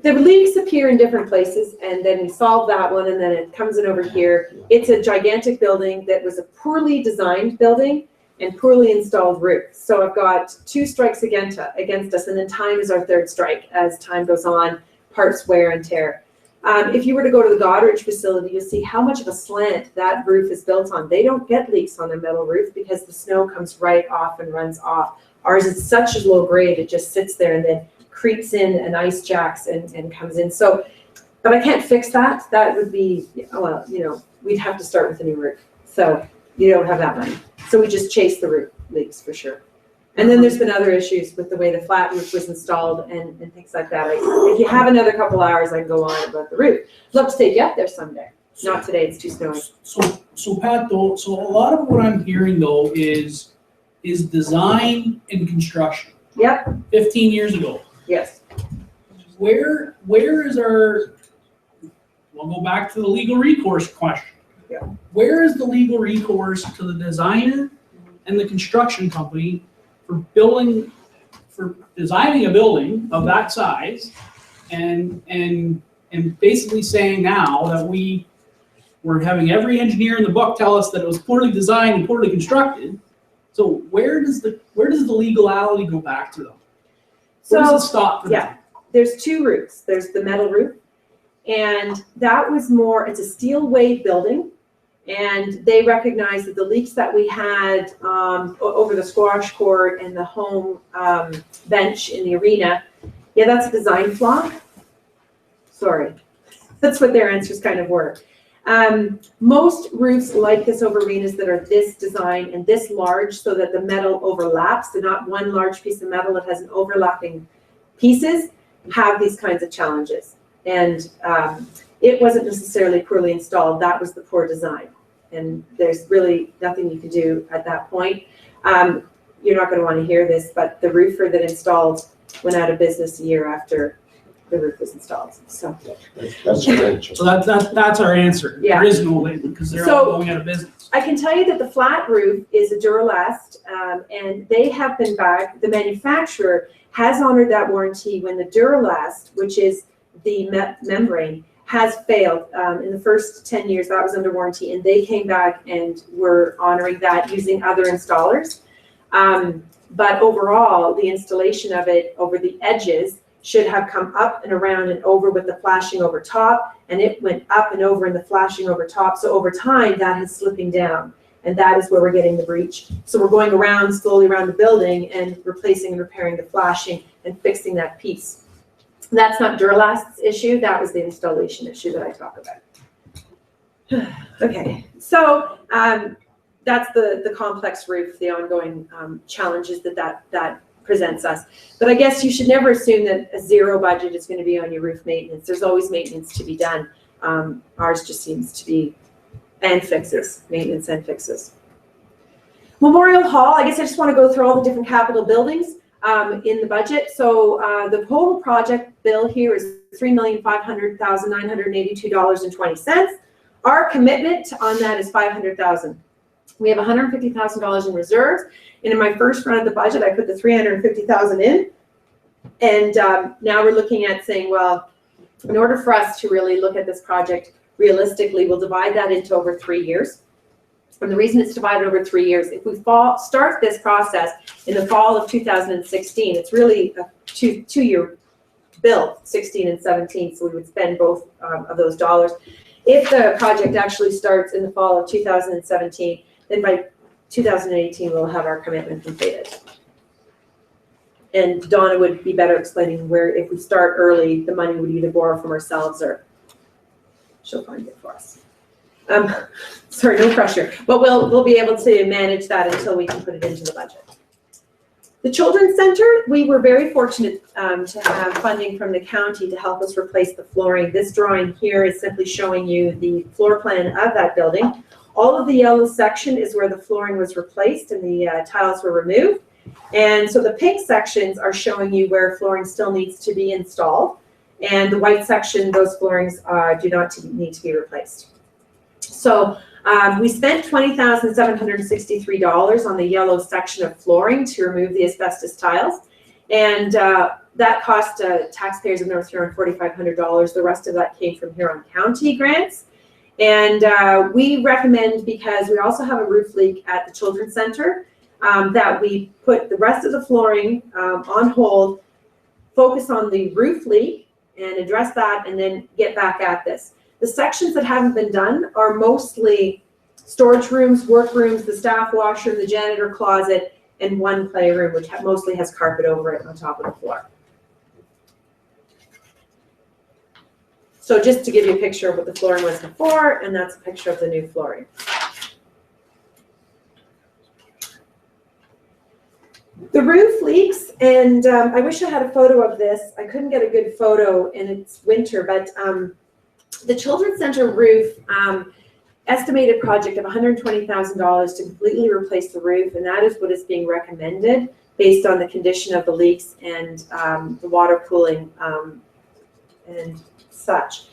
The leaks appear in different places, and then we solve that one, and then it comes in over here. It's a gigantic building that was a poorly designed building and poorly installed roof. So I've got 2 strikes against us, and then time is our 3rd strike. As time goes on, parts wear and tear. If you were to go to the Goderich facility, you'll see how much of a slant that roof is built on. They don't get leaks on a metal roof because the snow comes right off and runs off. Ours is such a low grade, it just sits there and then creeps in and ice jacks and comes in. So, but I can't fix that. That would be, well, you know, we'd have to start with a new roof. So you don't have that money. So we just chase the roof leaks for sure. And then there's been other issues with the way the flat roof was installed and things like that. If you have another couple hours, I can go on about the roof. I'd love to take you up there someday. Not today, it's too snowy. So Pat, though, so a lot of what I'm hearing though is design and construction. Yep, 15 years ago. yes. Where is our, we'll go back to the legal recourse question. Yeah. Where is the legal recourse to the designer and the construction company for designing a building of that size and basically saying now that we're having every engineer in the book tell us that it was poorly designed and poorly constructed? So where does the legality go back to them? Where does it stop for them? There's 2 roofs. There's the metal roof, and that was more, it's a steel weight building, and they recognized that the leaks that we had over the squash court and the home bench in the arena, that's a design flaw. Sorry. That's what their answers kind of were. Most roofs like this over arenas that are this design and this large so that the metal overlaps. They're not one large piece of metal, it has an overlapping pieces, have these kinds of challenges. And it wasn't necessarily poorly installed, that was the poor design. And there's really nothing you can do at that point. You're not going to want to hear this, but the roofer that installed went out of business a year after the roof was installed. So That's great. So that's our answer. Yeah. There is no label because they're all going out of business. I can tell you that the flat roof is a Duralast, and they have been back. The manufacturer has honored that warranty when the Duralast, which is the membrane, has failed. In the first 10 years, that was under warranty, and they came back and were honoring that using other installers. But overall, the installation of it over the edges should have come up and around and over with the flashing over top, and it went up and over in the flashing over top. So over time, that is slipping down, and that is where we're getting the breach. So we're going around slowly around the building and replacing and repairing the flashing and fixing that piece. That's not Duralast's issue, that was the installation issue that I talk about. Okay, so that's the complex roof, the ongoing challenges that presents us. But I guess you should never assume that a zero budget is going to be on your roof maintenance. There's always maintenance to be done. Ours just seems to be, and fixes, maintenance and fixes. Memorial Hall, I guess I just want to go through all the different capital buildings in the budget. So the total project bill here is $3,500,982.20. Our commitment on that is $500,000. We have $150,000 in reserves. And in my first run of the budget, I put the $350,000 in. And now we're looking at saying, well, in order for us to really look at this project realistically, we'll divide that into over 3 years. And the reason it's divided over 3 years, if we start this process in the fall of 2016, it's really a two-year bill, 16 and 17, so we would spend both of those dollars. If the project actually starts in the fall of 2017, then by 2018, we'll have our commitment completed. And Donna would be better explaining where, if we start early, the money would either borrow from ourselves or she'll find it for us. Sorry, no pressure, but we'll be able to manage that until we can put it into the budget. The Children's Center, we were very fortunate to have funding from the county to help us replace the flooring. This drawing here is simply showing you the floor plan of that building. All of the yellow section is where the flooring was replaced and the tiles were removed. And so the pink sections are showing you where flooring still needs to be installed. And the white section, those floorings do not need to be replaced. So we spent $20,763 on the yellow section of flooring to remove the asbestos tiles. And that cost taxpayers of North Huron $4,500. The rest of that came from Huron County grants. And we recommend, because we also have a roof leak at the Children's Center, that we put the rest of the flooring on hold, focus on the roof leak and address that, and then get back at this. The sections that haven't been done are mostly storage rooms, work rooms, the staff washroom, the janitor closet, and one playroom, which mostly has carpet over it on top of the floor. So just to give you a picture of what the flooring was before, and that's a picture of the new flooring. The roof leaks, and I wish I had a photo of this. I couldn't get a good photo, and it's winter, but the Children's Center roof, estimated project of $120,000 to completely replace the roof, and that is what is being recommended based on the condition of the leaks and the water cooling and such.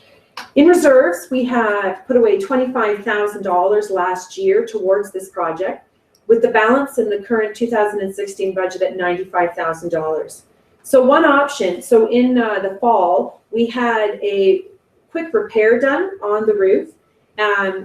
In reserves, we have put away $25,000 last year towards this project, with the balance in the current 2016 budget at $95,000. So one option, so in the fall, we had a quick repair done on the roof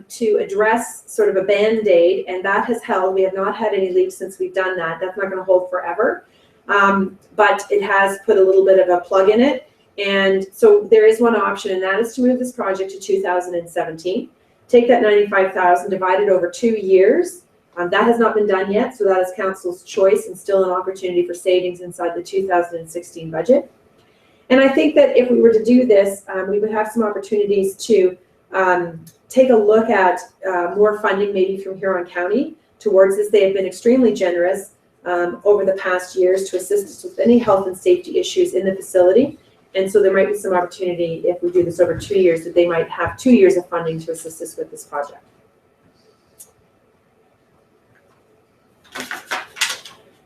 to address sort of a Band-Aid, and that has held. We have not had any leaks since we've done that. That's not going to hold forever, but it has put a little bit of a plug in it. And so there is one option, and that is to move this project to 2017. Take that $95,000, divide it over 2 years. That has not been done yet, so that is council's choice and still an opportunity for savings inside the 2016 budget. And I think that if we were to do this, we would have some opportunities to take a look at more funding maybe from Huron County towards this. They have been extremely generous over the past years to assist us with any health and safety issues in the facility. And so there might be some opportunity, if we do this over 2 years, that they might have 2 years of funding to assist us with this project.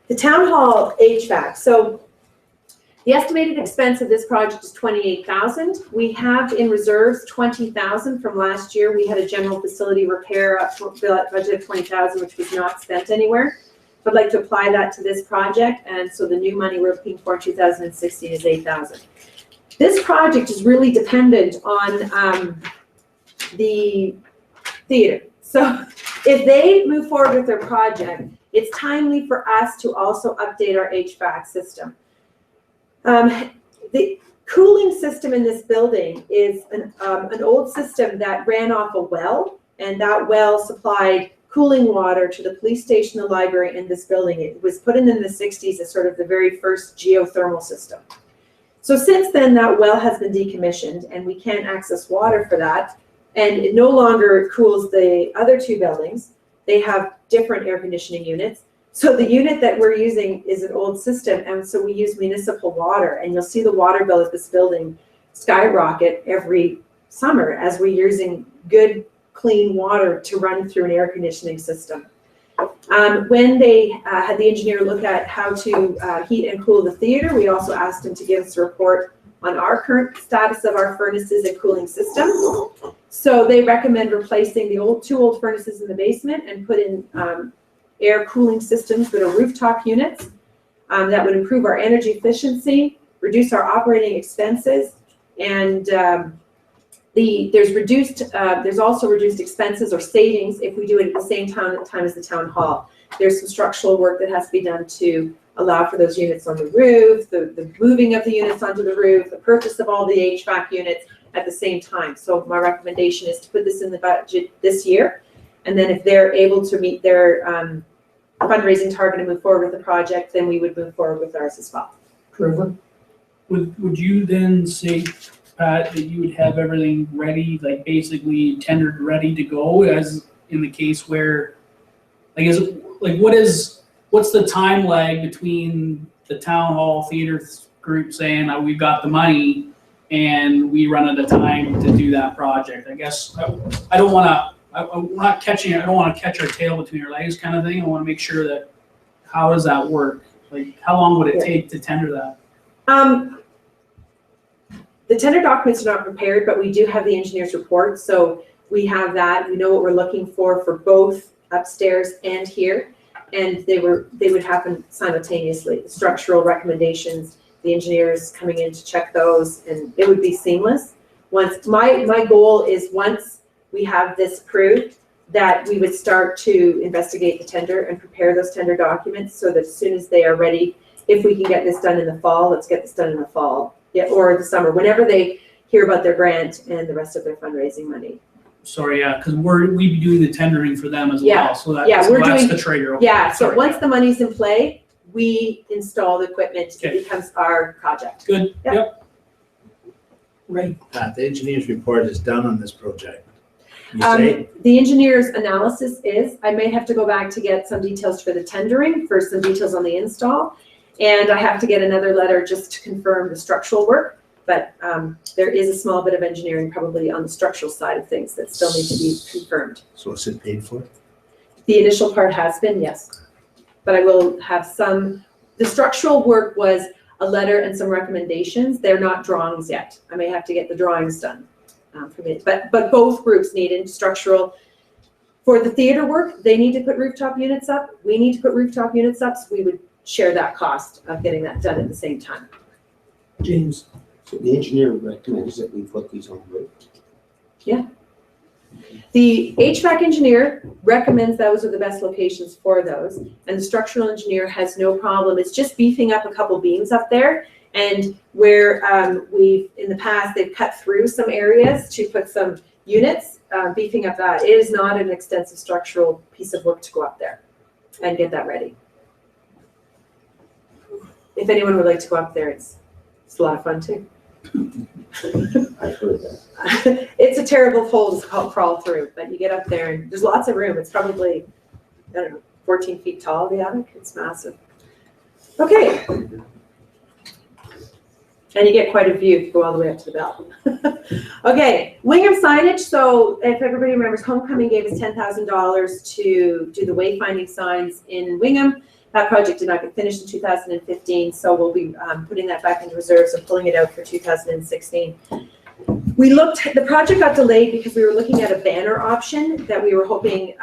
The town hall HVAC. So the estimated expense of this project is $28,000. We have in reserves $20,000 from last year. We had a general facility repair budget of $20,000, which was not spent anywhere. I'd like to apply that to this project, and so the new money we're looking for in 2016 is $8,000. This project is really dependent on the theater. So if they move forward with their project, it's timely for us to also update our HVAC system. The cooling system in this building is an old system that ran off a well, and that well supplied cooling water to the police station, the library, and this building. It was put in the 60s as sort of the very first geothermal system. So since then, that well has been decommissioned, and we can't access water for that, and it no longer cools the other two buildings. They have different air conditioning units. So the unit that we're using is an old system, and so we use municipal water, and you'll see the water bill at this building skyrocket every summer as we're using good, clean water to run through an air conditioning system. When they had the engineer look at how to heat and cool the theater, we also asked him to give us a report on our current status of our furnaces and cooling system. So they recommend replacing the two old furnaces in the basement and put in air cooling systems that are rooftop units that would improve our energy efficiency, reduce our operating expenses, and there's also reduced expenses or savings if we do it at the same time as the town hall. There's some structural work that has to be done to allow for those units on the roof, the moving of the units onto the roof, the purchase of all the HVAC units at the same time. So my recommendation is to put this in the budget this year, and then if they're able to meet their fundraising target and move forward with the project, then we would move forward with ours as well. Trevor? Would you then say, Pat, that you would have everything ready, like basically tendered, ready to go, as in the case where, like, what's the time lag between the town hall theater group saying, oh, we've got the money, and we run out of time to do that project? I guess I don't want to. I don't want to catch our tail between our legs, kind of thing. I want to make sure that, how does that work? Like, how long would it take to tender that? The tender documents are not prepared, but we do have the engineer's report, so we have that. We know what we're looking for both upstairs and here, and they would happen simultaneously. The structural recommendations, the engineers coming in to check those, and it would be seamless. Once my goal is, once we have this approved, that we would start to investigate the tender and prepare those tender documents so that as soon as they are ready, if we can get this done in the fall, let's get this done in the fall, or the summer, whenever they hear about their grant and the rest of their fundraising money. Sorry, yeah, because we'd be doing the tendering for them as Yeah, well, so that's, yeah, so we're that's doing- the trigger. Okay, Yeah, so sorry. once the money's in play, we install the equipment, Okay. it becomes our project. Good, Yeah. yep. Ray? Pat, the engineer's report is done on this project. You say, The engineer's analysis is, I may have to go back to get some details for the tendering, for some details on the install, and I have to get another letter just to confirm the structural work, but there is a small bit of engineering probably on the structural side of things that still need to be confirmed. so is it paid for? The initial part has been, yes, but I will have some, the structural work was a letter and some recommendations. They're not drawings yet. I may have to get the drawings done for me, but both groups need structural. For the theater work, they need to put rooftop units up. We need to put rooftop units up, so we would share that cost of getting that done at the same time. James? So the engineer recommends that we put these on the roof. The HVAC engineer recommends those are the best locations for those, and the structural engineer has no problem. It's just beefing up a couple beams up there, and where in the past, they've cut through some areas to put some units, beefing up that. It is not an extensive structural piece of work to go up there and get that ready. If anyone would like to go up there, it's a lot of fun too. I've heard that. It's a terrible hole to crawl through, but you get up there and there's lots of room. It's probably, I don't know, 14 feet tall, the attic. It's massive. Okay. And you get quite a view if you go all the way up to the bell. Okay, Wingham signage. So if everybody remembers, Homecoming gave us $10,000 to do the wayfinding signs in Wingham. That project did not get finished in 2015, so we'll be putting that back into reserves and pulling it out for 2016. The project got delayed because we were looking at a banner option that we were hoping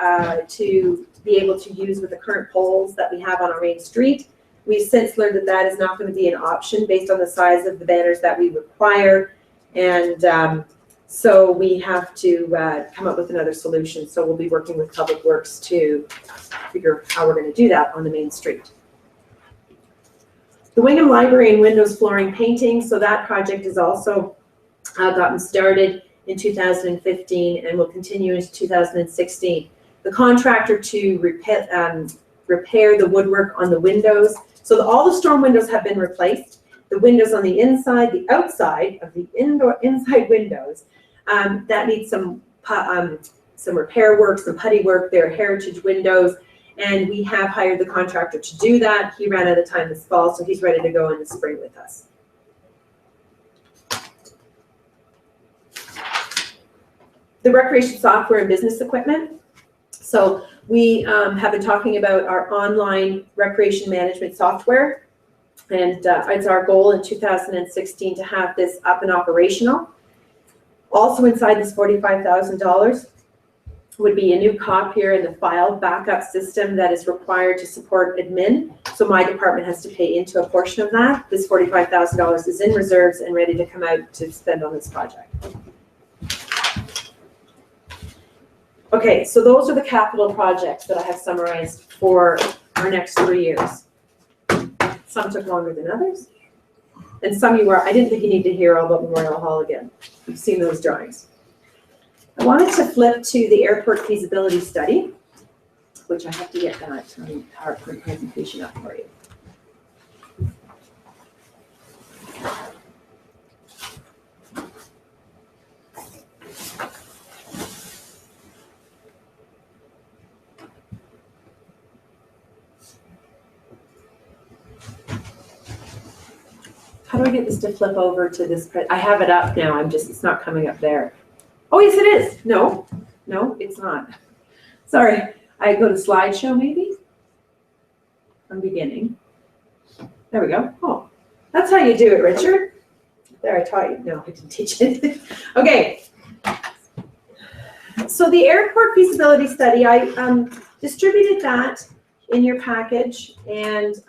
to be able to use with the current poles that we have on our main street. We've since learned that that is not going to be an option based on the size of the banners that we require, and so we have to come up with another solution. So we'll be working with Public Works to figure how we're going to do that on the main street. The Wingham Library and windows flooring painting, so that project has also gotten started in 2015 and will continue into 2016. The contractor to repair the woodwork on the windows. So all the storm windows have been replaced. The windows on the inside, the outside of the inside windows, that needs some repair work, some putty work. They're heritage windows, and we have hired the contractor to do that. He ran out of time this fall, so he's ready to go in the spring with us. The recreation software and business equipment. So we have been talking about our online recreation management software, and it's our goal in 2016 to have this up and operational. Also inside this $45,000 would be a new copier and the file backup system that is required to support admin. So my department has to pay into a portion of that. This $45,000 is in reserves and ready to come out to spend on this project. Okay, so those are the capital projects that I have summarized for our next 3 years. Some took longer than others. And some I didn't think you need to hear all about Memorial Hall again. You've seen those drawings. I wanted to flip to the airport feasibility study, which I have to get that PowerPoint presentation up for you. How do I get this to flip over to this? I have it up now. It's not coming up there. Oh, yes, it is. No, it's not. Sorry. I go to slideshow maybe. I'm beginning. There we go. Oh, that's how you do it, Richard. There, I taught you. No, I didn't teach it. Okay. So the airport feasibility study, I distributed that in your package, and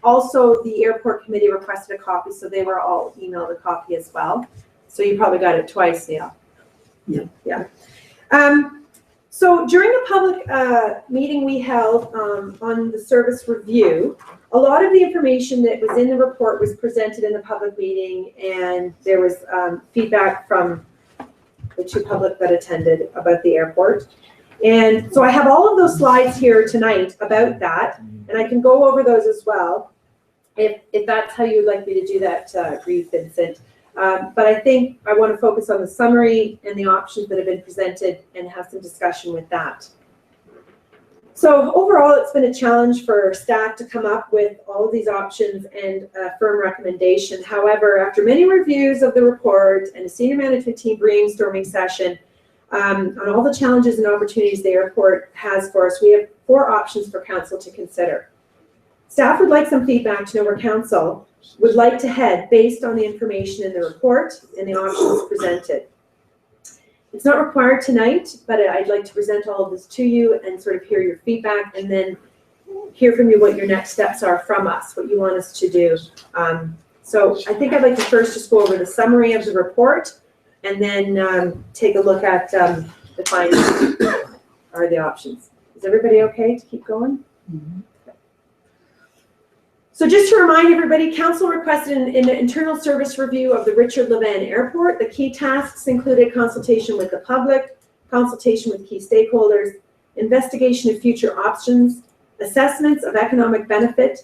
also the airport committee requested a copy, so they were all emailed a copy as well. So you probably got it twice, Neil. Yeah. So during a public meeting we held on the service review, a lot of the information that was in the report was presented in the public meeting, and there was feedback from the two public that attended about the airport. And so I have all of those slides here tonight about that, and I can go over those as well, if that's how you'd like me to do that, Reeve, Vincent. But I think I want to focus on the summary and the options that have been presented and have some discussion with that. So overall, it's been a challenge for staff to come up with all of these options and a firm recommendation. However, after many reviews of the report and a senior management team brainstorming session on all the challenges and opportunities the airport has for us, we have 4 options for council to consider. Staff would like some feedback to know where council would like to head based on the information in the report and the options presented. It's not required tonight, but I'd like to present all of this to you and sort of hear your feedback, and then hear from you what your next steps are from us, what you want us to do. So I think I'd like to first just go over the summary of the report, and then take a look at the findings or the options. Is everybody okay to keep going? Mm-hmm. So just to remind everybody, council requested an internal service review of the Richard Levin Airport. The key tasks included consultation with the public, consultation with key stakeholders, investigation of future options, assessments of economic benefit,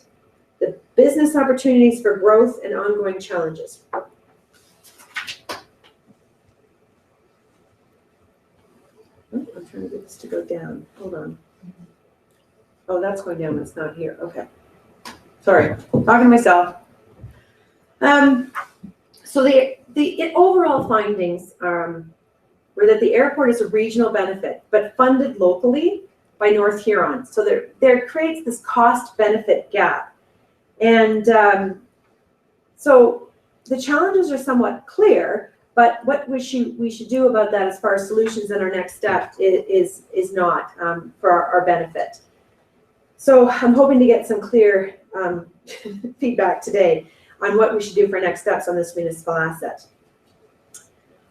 the business opportunities for growth, and ongoing challenges. Oh, I'm trying to get this to go down. Hold on. Oh, that's going down. It's not here. Okay. Sorry, talking to myself. So the overall findings were that the airport is a regional benefit, but funded locally by North Huron. So there creates this cost-benefit gap. And so the challenges are somewhat clear, but what we should do about that as far as solutions and our next step is not for our benefit. So I'm hoping to get some clear feedback today on what we should do for next steps on this municipal asset.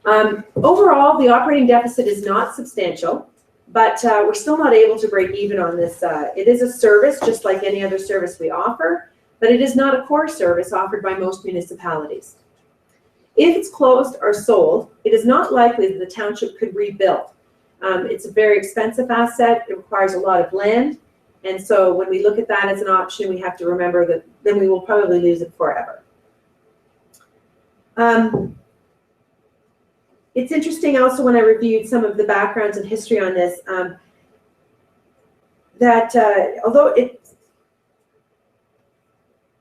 Overall, the operating deficit is not substantial, but we're still not able to break even on this. It is a service just like any other service we offer, but it is not a core service offered by most municipalities. If it's closed or sold, it is not likely that the township could rebuild. It's a very expensive asset. It requires a lot of land. And so when we look at that as an option, we have to remember that then we will probably lose it forever. It's interesting also when I reviewed some of the backgrounds and history on this, that although it's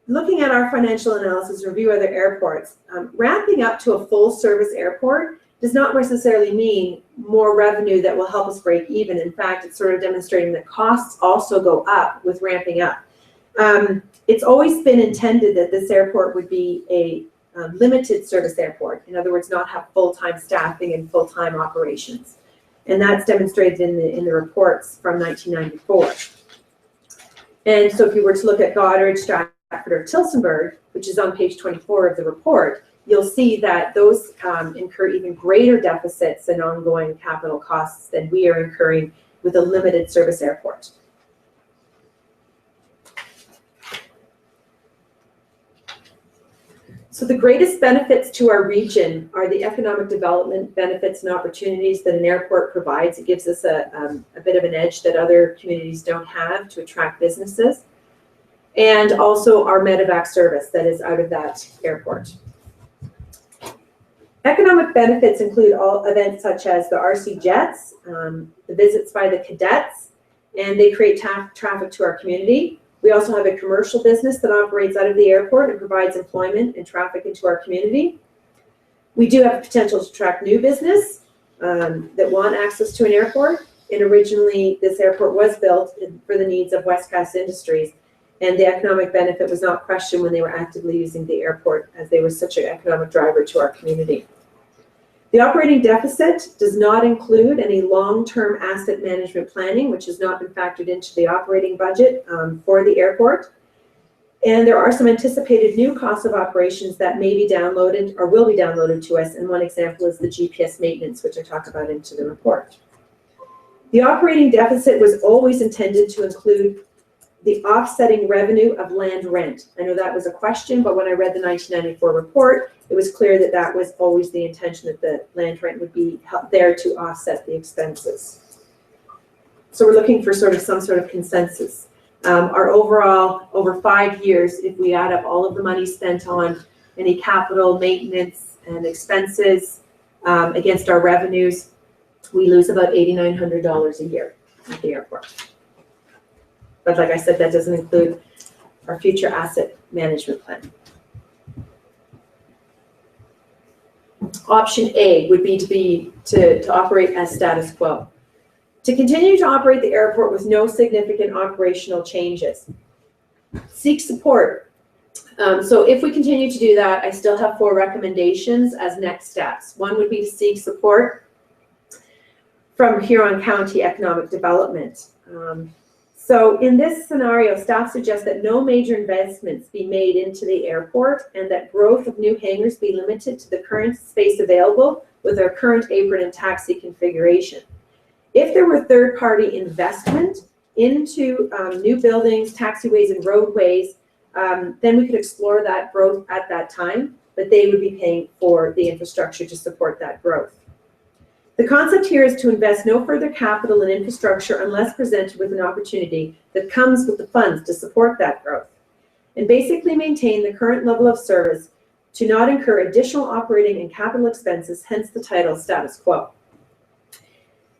looking at our financial analysis, review other airports, ramping up to a full service airport does not necessarily mean more revenue that will help us break even. In fact, it's sort of demonstrating that costs also go up with ramping up. It's always been intended that this airport would be a limited service airport. In other words, not have full-time staffing and full-time operations. And that's demonstrated in the reports from 1994. And so if you were to look at Goddard, Stratford, or Tillsonburg, which is on page 24 of the report, you'll see that those incur even greater deficits and ongoing capital costs than we are incurring with a limited service airport. So the greatest benefits to our region are the economic development benefits and opportunities that an airport provides. It gives us a bit of an edge that other communities don't have to attract businesses. And also our medevac service that is out of that airport. Economic benefits include all events such as the RC Jets, the visits by the cadets, and they create traffic to our community. We also have a commercial business that operates out of the airport and provides employment and traffic into our community. We do have the potential to attract new business that want access to an airport. And originally, this airport was built for the needs of West Coast Industries, and the economic benefit was not questioned when they were actively using the airport, as they were such an economic driver to our community. The operating deficit does not include any long-term asset management planning, which has not been factored into the operating budget for the airport. And there are some anticipated new costs of operations that may be downloaded or will be downloaded to us. And one example is the GPS maintenance, which I talk about into the report. The operating deficit was always intended to include the offsetting revenue of land rent. I know that was a question, but when I read the 1994 report, it was clear that that was always the intention, that the land rent would be there to offset the expenses. So we're looking for some sort of consensus. Our overall, over 5 years, if we add up all of the money spent on any capital, maintenance, and expenses against our revenues, we lose about $8,900 a year at the airport. But like I said, that doesn't include our future asset management plan. Option A would be to operate as status quo. To continue to operate the airport with no significant operational changes. Seek support. So if we continue to do that, I still have 4 recommendations as next steps. One would be to seek support from Huron County Economic Development. So in this scenario, staff suggests that no major investments be made into the airport and that growth of new hangars be limited to the current space available with our current apron and taxi configuration. If there were third-party investment into new buildings, taxiways, and roadways, then we could explore that growth at that time, but they would be paying for the infrastructure to support that growth. The concept here is to invest no further capital in infrastructure unless presented with an opportunity that comes with the funds to support that growth, and basically maintain the current level of service to not incur additional operating and capital expenses, hence the title status quo.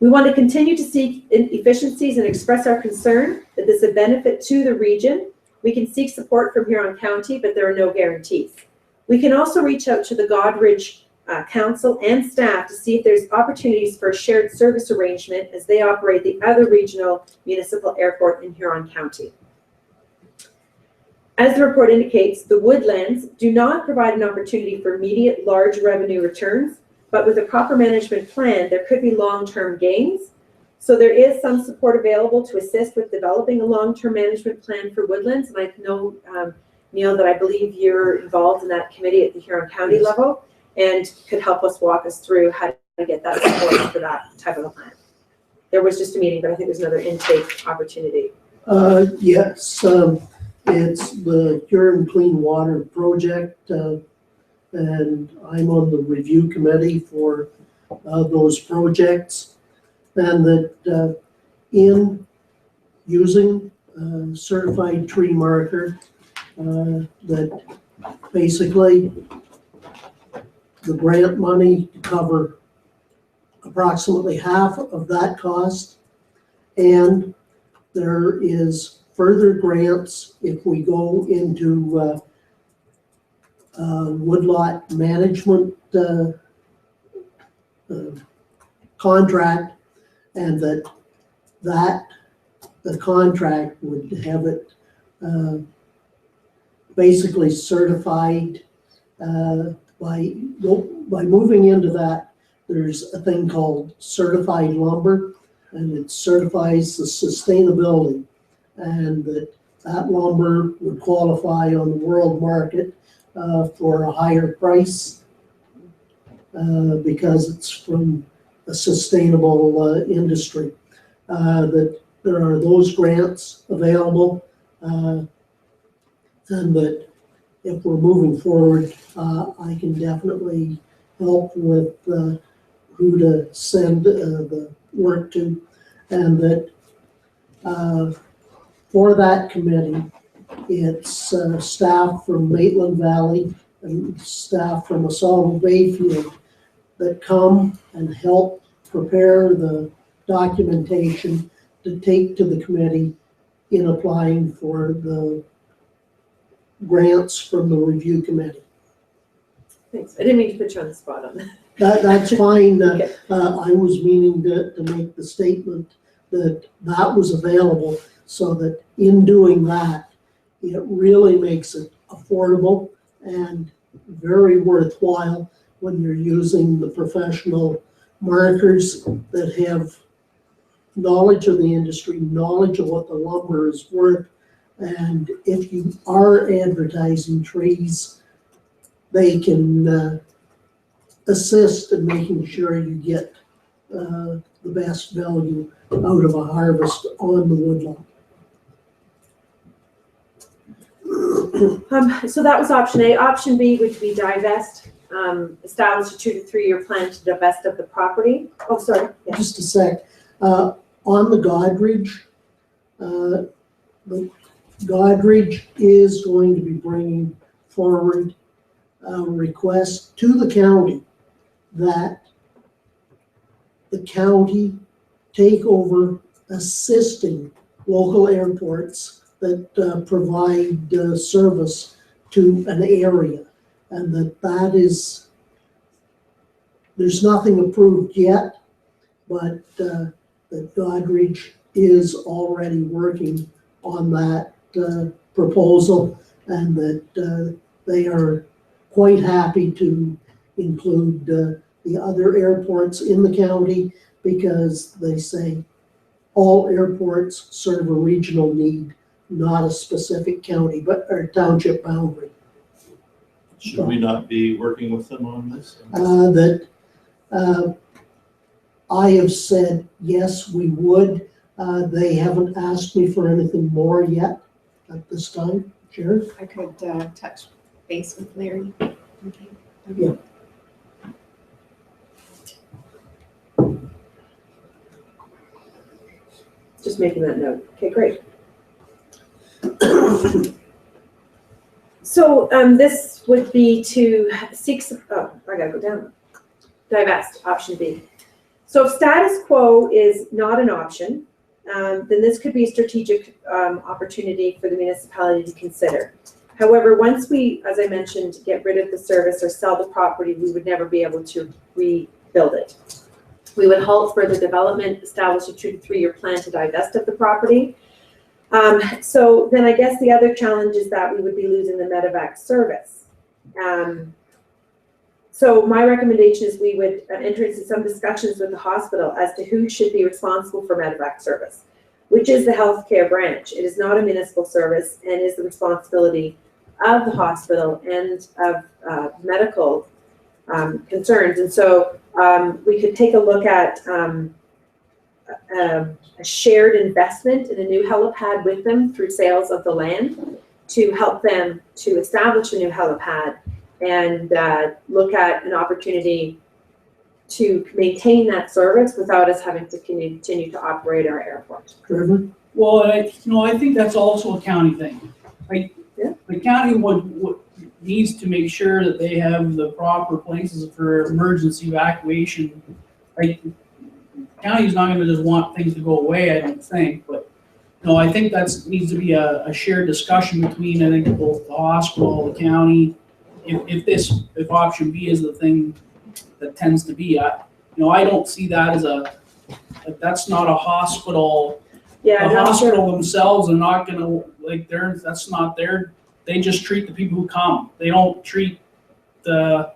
We want to continue to seek efficiencies and express our concern that this is a benefit to the region. We can seek support from Huron County, but there are no guarantees. We can also reach out to the Goderich Council and staff to see if there's opportunities for a shared service arrangement as they operate the other regional municipal airport in Huron County. As the report indicates, the woodlands do not provide an opportunity for immediate large revenue returns, but with a proper management plan, there could be long-term gains. So there is some support available to assist with developing a long-term management plan for woodlands. And I know, Neil, that I believe you're involved in that committee at the Huron County level, and could help us walk us through how to get that support for that type of a plan. There was just a meeting, but I think there's another intake opportunity. Yes, it's the Huron Clean Water Project, and I'm on the review committee for those projects. And that in using certified tree marker, that basically the grant money to cover approximately half of that cost. And there is further grants if we go into woodlot management contract, and that the contract would have it basically certified by moving into that there's a thing called certified lumber, and it certifies the sustainability. And that lumber would qualify on the world market for a higher price because it's from a sustainable industry. That there are those grants available, and that if we're moving forward, I can definitely help with who to send the work to, and that for that committee, it's staff from Maitland Valley and staff from Assago Bayfield that come and help prepare the documentation to take to the committee in applying for the grants from the review committee. Thanks. I didn't mean to put you on the spot on that. That's fine. Okay. I was meaning to make the statement that that was available, so that in doing that, it really makes it affordable and very worthwhile when you're using the professional marketers that have knowledge of the industry, knowledge of what the lumber is worth. And if you are advertising trees, they can assist in making sure you get the best value out of a harvest on the woodlot. So that was option A. Option B would be divest, establish a 2 to 3 year plan to divest of the property. Oh, sorry. Yeah. Just a sec. On the Godridge, the Godridge is going to be bringing forward a request to the county that the county take over assisting local airports that provide service to an area, and that is, there's nothing approved yet, but that Godridge is already working on that proposal, and that they are quite happy to include the other airports in the county, because they say all airports serve a regional need, not a specific county or township boundary. Should we not be working with them on this? I have said, yes, we would. They haven't asked me for anything more yet at this time. Sharon? I could touch base with Larry. Okay. Yeah. Just making that note. Okay, great. So this would be to seek, oh, I gotta go down. Divest, option B. So if status quo is not an option, then this could be a strategic opportunity for the municipality to consider. However, once we, as I mentioned, get rid of the service or sell the property, we would never be able to rebuild it. We would halt further development, establish a 2 to 3 year plan to divest of the property. So then I guess the other challenge is that we would be losing the medevac service. So my recommendation is we would enter into some discussions with the hospital as to who should be responsible for medevac service, which is the healthcare branch. It is not a municipal service and is the responsibility of the hospital and of medical concerns. And so we could take a look at a shared investment in a new helipad with them through sales of the land to help them to establish a new helipad and look at an opportunity to maintain that service without us having to continue to operate our airport. Trevor? Well, I think that's also a county thing. Like, Yeah. the county would needs to make sure that they have the proper places for emergency evacuation. Like, county's not gonna just want things to go away, I don't think, but, I think needs to be a shared discussion between, I think, both the hospital, the county. If option B is the thing that tends to be, I don't see that as that's not a hospital. Yeah, The no, hospital themselves are not gonna, that's not they just treat the people who come. They don't treat the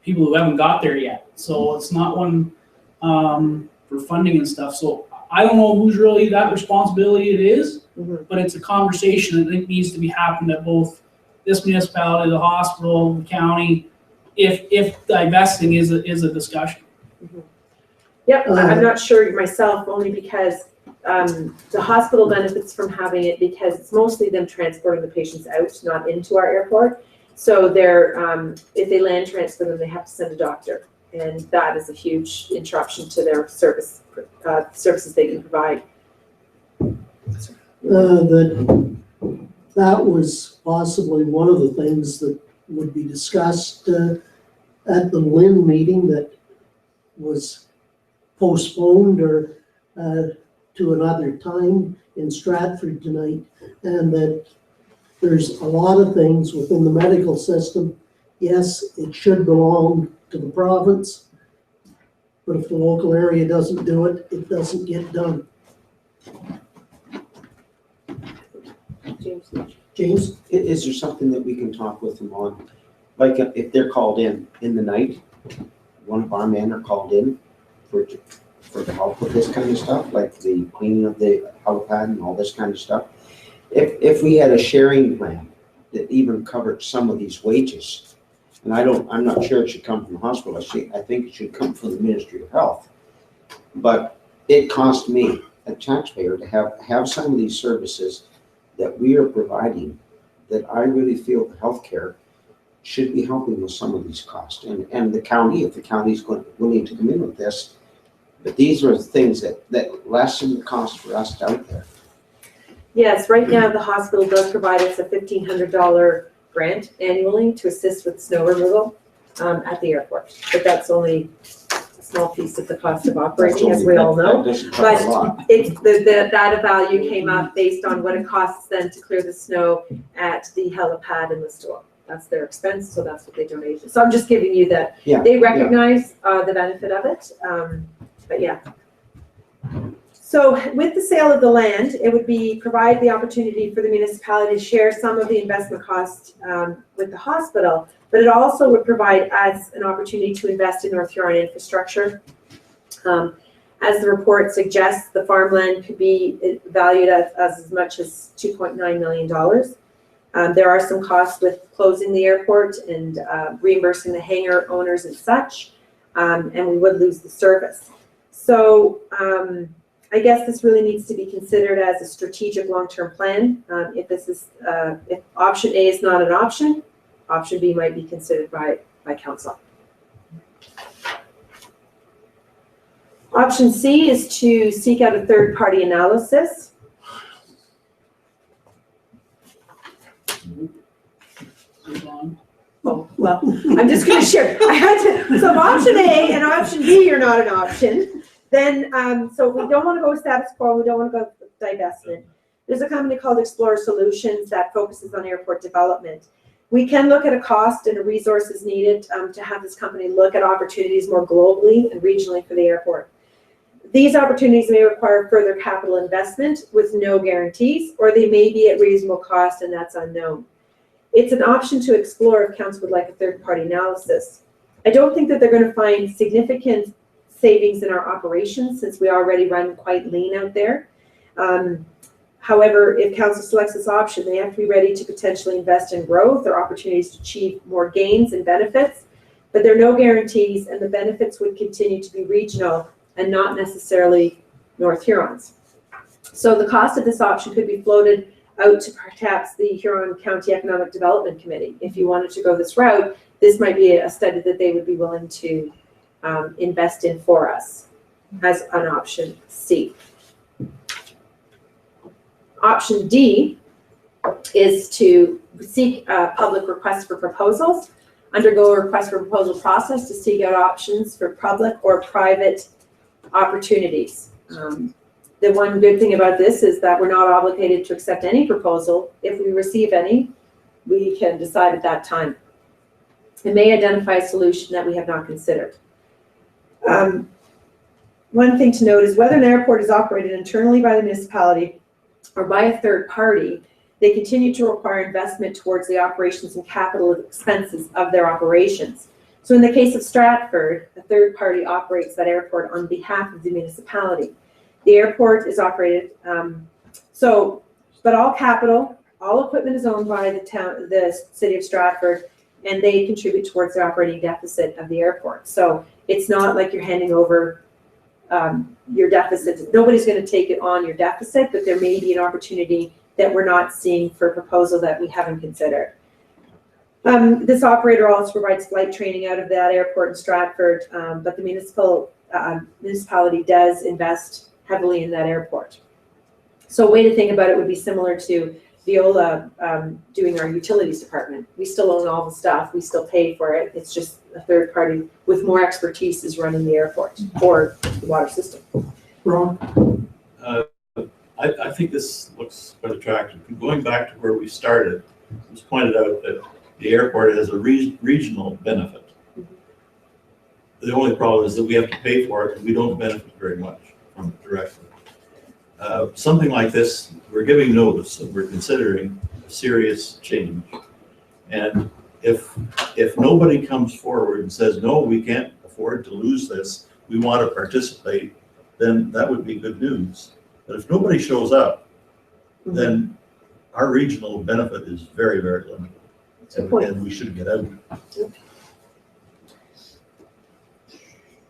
people who haven't got there yet. So it's not one for funding and stuff. So I don't know whose really that responsibility it is, Mhm. but it's a conversation that I think needs to be happened at both this municipality, the hospital, the county, if divesting is a discussion. Yep, I'm not sure myself, only because the hospital benefits from having it because it's mostly them transporting the patients out, not into our airport. So if they land transfer them, they have to send a doctor. And that is a huge interruption to their services they can provide. That was possibly one of the things that would be discussed at the Lynn meeting that was postponed or to another time in Stratford tonight, and that there's a lot of things within the medical system. Yes, it should belong to the province, but if the local area doesn't do it, it doesn't get done. James? Is there something that we can talk with them on? Like if they're called in the night, one of our men are called in for help with this kind of stuff, like the cleaning of the helipad and all this kind of stuff. If we had a sharing plan that even covered some of these wages, and I'm not sure it should come from the hospital, I think it should come from the Ministry of Health. But it cost me, a taxpayer, to have some of these services that we are providing, that I really feel the healthcare should be helping with some of these costs. And the county, if the county's willing to come in with this, but these are things that lessen the cost for us out there. Yes, right now the hospital does provide us a $1,500 grant annually to assist with snow removal at the airport. But that's only a small piece of the cost of operating, as we all know. That doesn't cover a lot. But it's that value came up based on what it costs them to clear the snow at the helipad and the store. That's their expense, so that's what they donated. So I'm just giving you that. Yeah, they recognize the benefit of it, but yeah. So with the sale of the land, it would provide the opportunity for the municipality to share some of the investment costs with the hospital, but it also would provide us an opportunity to invest in North Huron infrastructure. As the report suggests, the farmland could be valued as much as $2.9 million. There are some costs with closing the airport and reimbursing the hangar owners and such, and we would lose the service. So I guess this really needs to be considered as a strategic long-term plan. If option A is not an option, option B might be considered by council. Option C is to seek out a third-party analysis. Oh, well, I'm just going to share. So option A and option B are not an option. Then, so we don't want to go status quo. We don't want to go divestment. There's a company called Explore Solutions that focuses on airport development. We can look at a cost and the resources needed to have this company look at opportunities more globally and regionally for the airport. These opportunities may require further capital investment with no guarantees, or they may be at reasonable cost, and that's unknown. It's an option to explore if council would like a third-party analysis. I don't think that they're going to find significant savings in our operations since we already run quite lean out there. However, if council selects this option, they have to be ready to potentially invest in growth or opportunities to achieve more gains and benefits, but there are no guarantees, and the benefits would continue to be regional and not necessarily North Hurons. So the cost of this option could be floated out to perhaps the Huron County Economic Development Committee. If you wanted to go this route, this might be a study that they would be willing to invest in for us as an option C. Option D is to seek a public request for proposals, undergo a request for proposal process to seek out options for public or private opportunities. The one good thing about this is that we're not obligated to accept any proposal. If we receive any, we can decide at that time. It may identify a solution that we have not considered. One thing to note is whether an airport is operated internally by the municipality or by a third party, they continue to require investment towards the operations and capital expenses of their operations. So in the case of Stratford, a third party operates that airport on behalf of the municipality. The airport is operated, but all capital, all equipment is owned by the city of Stratford, and they contribute towards the operating deficit of the airport. So it's not like you're handing over your deficit. Nobody's going to take it on your deficit, but there may be an opportunity that we're not seeing for a proposal that we haven't considered. This operator also provides flight training out of that airport in Stratford, but the municipality does invest heavily in that airport. So a way to think about it would be similar to Viola doing our utilities department. We still own all the stuff, we still pay for it, it's just a third party with more expertise is running the airport or the water system. Ron? I think this looks quite attractive. Going back to where we started, it was pointed out that the airport has a regional benefit. The only problem is that we have to pay for it and we don't benefit very much from it directly. Something like this, we're giving notice that we're considering a serious change. And if nobody comes forward and says, no, we can't afford to lose this, we want to participate, then that would be good news. But if nobody shows up, then our regional benefit is very, very limited. And we should get out.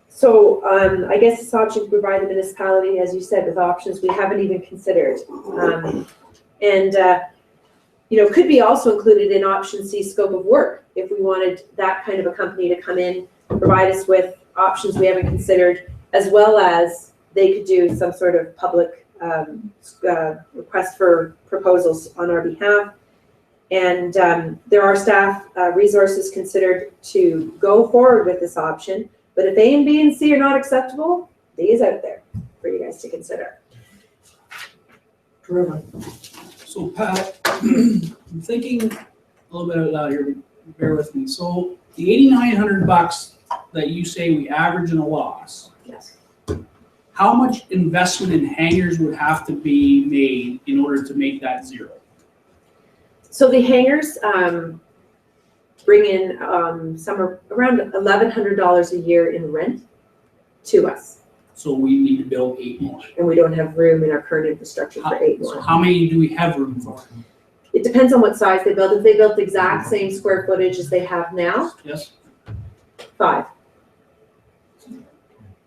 So I guess this option to provide the municipality, as you said, with options we haven't even considered. Could be also included in option C, scope of work, if we wanted that kind of a company to come in, provide us with options we haven't considered, as well as they could do some sort of public request for proposals on our behalf. And there are staff resources considered to go forward with this option. But if A and B and C are not acceptable, D is out there for you guys to consider. Terrific. So Pat, I'm thinking a little bit out loud here, bear with me. So the $8,900 that you say we average in a loss, Yes. how much investment in hangars would have to be made in order to make that zero? So the hangars bring in somewhere around $1,100 a year in rent to us. So we need to build 8 more. And we don't have room in our current infrastructure for 8 more. So how many do we have room for? It depends on what size they build. If they built the exact same square footage as they have now, Yes? 5.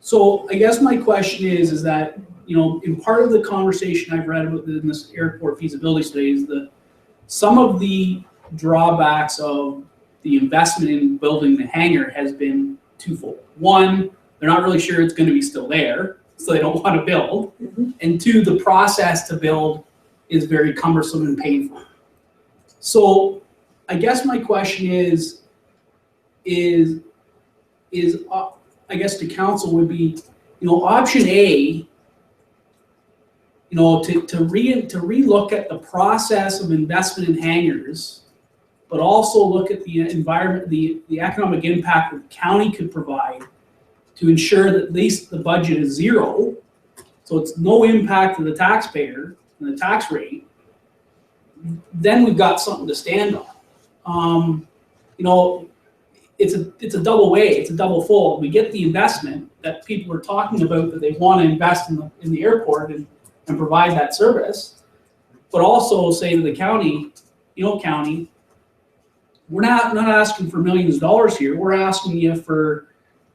So I guess my question is that, in part of the conversation I've read about in this airport feasibility study is that some of the drawbacks of the investment in building the hangar has been twofold. One, they're not really sure it's going to be still there, so they don't want to build. And 2, the process to build is very cumbersome and painful. So I guess my question is I guess the council would be, option A, to relook at the process of investment in hangars, but also look at the environment, the economic impact that the county could provide to ensure that at least the budget is zero, so it's no impact to the taxpayer and the tax rate. Then we've got something to stand on. It's a double way, it's a double fold. We get the investment that people are talking about, that they want to invest in the airport and provide that service, but also say to the county, county, we're not asking for millions of dollars here. We're asking you for,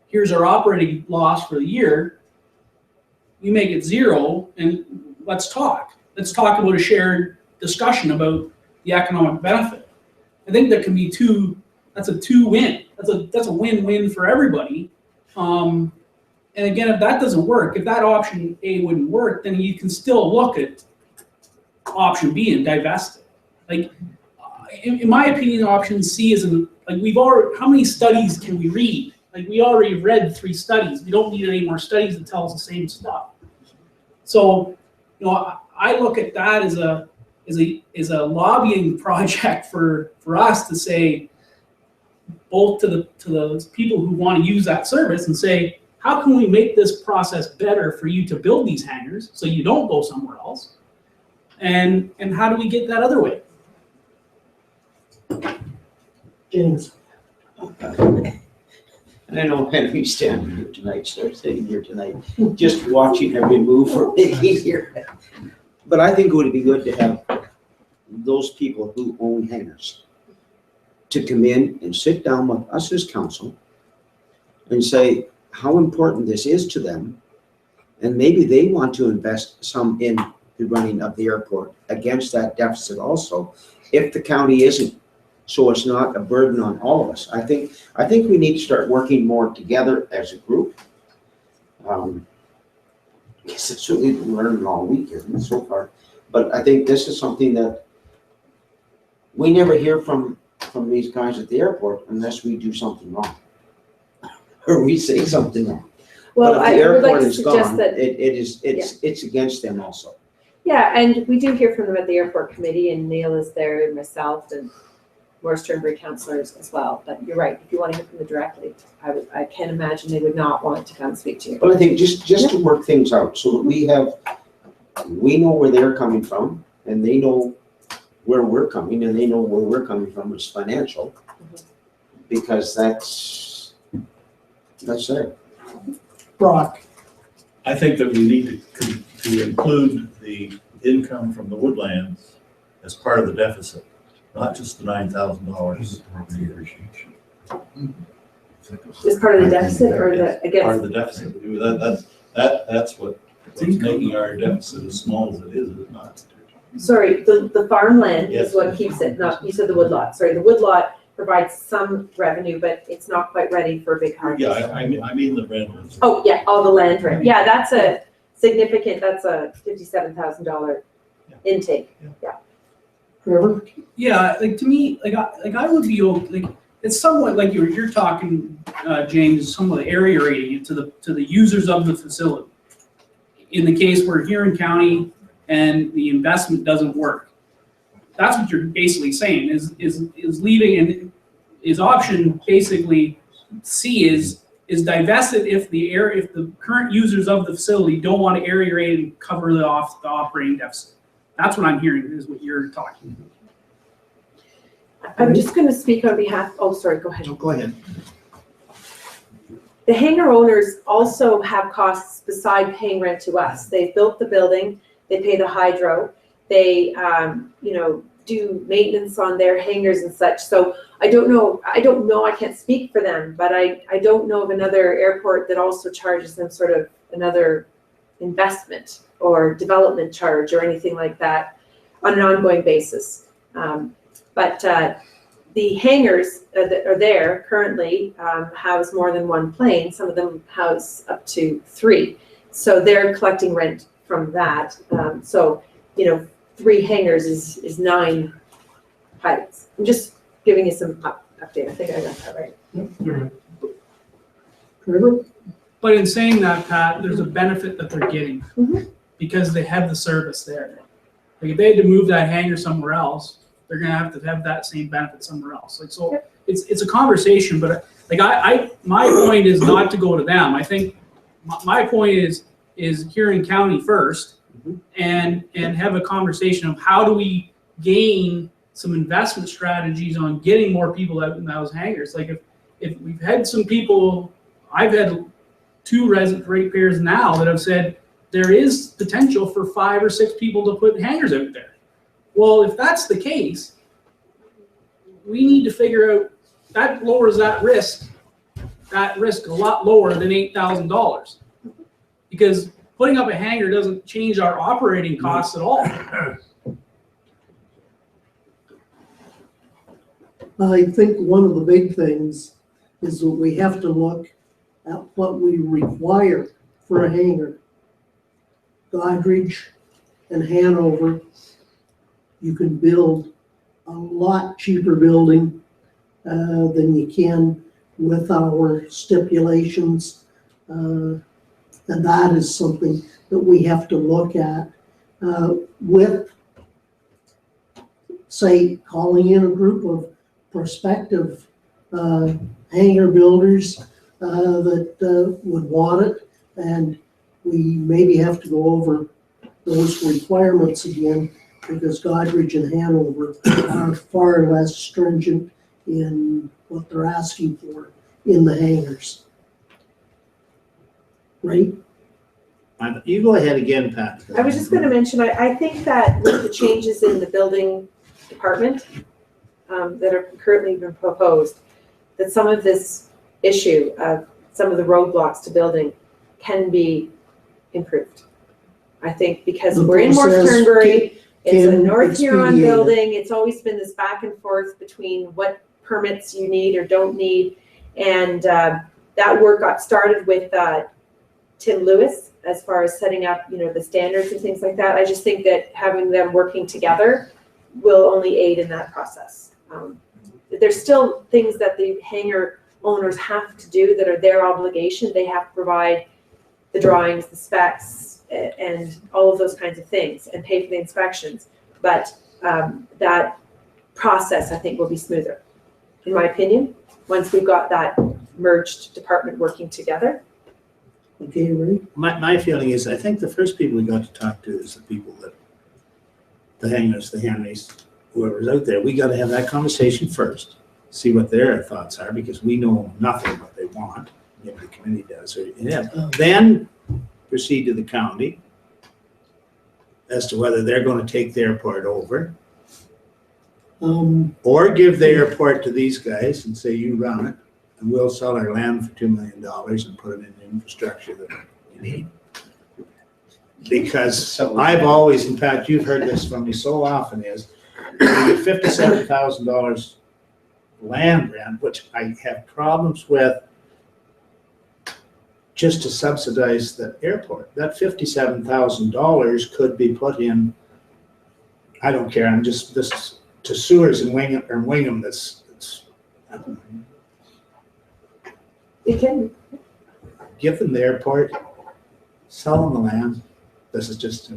here's our operating loss for the year. You make it zero, and let's talk. Let's talk about a shared discussion about the economic benefit. I think there can be that's a two-win. That's a win-win for everybody. And again, if that doesn't work, if that option A wouldn't work, then you can still look at option B and divest it. Like, in my opinion, option C isn't, like, how many studies can we read? Like, we already read 3 studies. We don't need any more studies that tell us the same stuff. So, I look at that as a lobbying project for us to say, both to the people who want to use that service and say, how can we make this process better for you to build these hangars so you don't go somewhere else? And how do we get that other way? James. And I know Henry's standing here tonight, sitting here tonight, just watching every move we're making here. But I think it would be good to have those people who own hangars to come in and sit down with us as council and say how important this is to them. And maybe they want to invest some in the running of the airport against that deficit also, if the county isn't. So it's not a burden on all of us. I think we need to start working more together as a group. Because it's certainly been learning all weekend so far. But I think this is something that we never hear from these guys at the airport unless we do something wrong. Or we say something wrong. Well, But if the I would like airport to is suggest gone, that, it's against them also. yeah, and we do hear from them at the airport committee, and Neil is there, and myself, and more Sternbury councillors as well. But you're right, if you want to hear from them directly, I can't imagine they would not want to come speak to you. But I think just to work things out so that we know where they're coming from and they know where we're coming and they know where we're coming from, which is financial. Because that's there. Brock, I think that we need to include the income from the woodlands as part of the deficit, not just the $9,000. Is part of the deficit or the, Part against? of the deficit. That's what's making our deficit as small as it is it not? Sorry, the farmland Yes. is what keeps it, not, you said the woodlot. Sorry, the woodlot provides some revenue, but it's not quite ready for a big harvest. Yeah, I mean the rentals. Oh, yeah, all the land rent. Yeah, that's a significant, that's a $57,000 intake. Yeah. Trevor? Yeah, like to me, I would be like it's somewhat like you're talking, James, somewhat area rating it to the users of the facility. In the case where Huron County and the investment doesn't work, that's what you're basically saying is leaving, and is option basically C is divested if the current users of the facility don't want to area rate and cover the operating deficit. That's what I'm hearing is what you're talking about. I'm just going to speak on behalf, oh, sorry, go ahead. No, go ahead. The hangar owners also have costs beside paying rent to us. They've built the building, they pay the hydro, they, do maintenance on their hangars and such. So I don't know, I can't speak for them, but I don't know of another airport that also charges them sort of another investment or development charge or anything like that on an ongoing basis. But the hangars that are there currently house more than one plane. Some of them house up to 3. So they're collecting rent from that. 3 hangars is 9 pilots. I'm just giving you some update. I think I got that right. Trevor? But in saying that, Pat, there's a benefit that they're getting because they have the service there. Like if they had to move that hangar somewhere else, they're gonna have to have that same benefit somewhere else. Like so, it's a conversation. But my point is not to go to them. I think my point is Huron County first, and have a conversation of how do we gain some investment strategies on getting more people out in those hangars. Like if we've had some people, I've had 2 resident ratepayers now that have said there is potential for 5 or 6 people to put hangars out there. Well, if that's the case, we need to figure out that lowers that risk a lot lower than $8,000, because putting up a hangar doesn't change our operating costs at all. I think one of the big things is that we have to look at what we require for a hangar. Godrich and Hanover, you can build a lot cheaper building than you can with our stipulations. And that is something that we have to look at with, say, calling in a group of prospective hangar builders that would want it, and we maybe have to go over those requirements again, because Godrich and Hanover are far less stringent in what they're asking for in the hangars. Right? You go ahead again, Pat. I was just gonna mention, I think that with the changes in the building department that are currently being proposed, that some of this issue of some of the roadblocks to building can be improved. I think because The we're in North process Turnberry, it's a can North Huron expedite it. building, it's always been this back and forth between what permits you need or don't need. And that work got started with Tim Lewis as far as setting up, the standards and things like that. I just think that having them working together will only aid in that process. There's still things that the hangar owners have to do that are their obligation. They have to provide the drawings, the specs, and all of those kinds of things, and pay for the inspections. But that process, I think, will be smoother, in my opinion, once we've got that merged department working together. Okay, Ray? My feeling is, I think the first people we got to talk to is the people that, the hangers, the Henrys, whoever's out there. We gotta have that conversation first, see what their thoughts are, because we know nothing what they want, if the committee does, or, then proceed to the county as to whether they're gonna take their part over, or give their part to these guys and say, you run it, and we'll sell our land for $2 million and put it in infrastructure that you need. Because I've always, in fact, you've heard this from me so often, is you get $57,000 land rent, which I have problems with, just to subsidize the airport. That $57,000 could be put in, I don't care, I'm just, this, to sewers in Wingham, that's I don't know. You can, Give them the airport, sell them the land. This is just,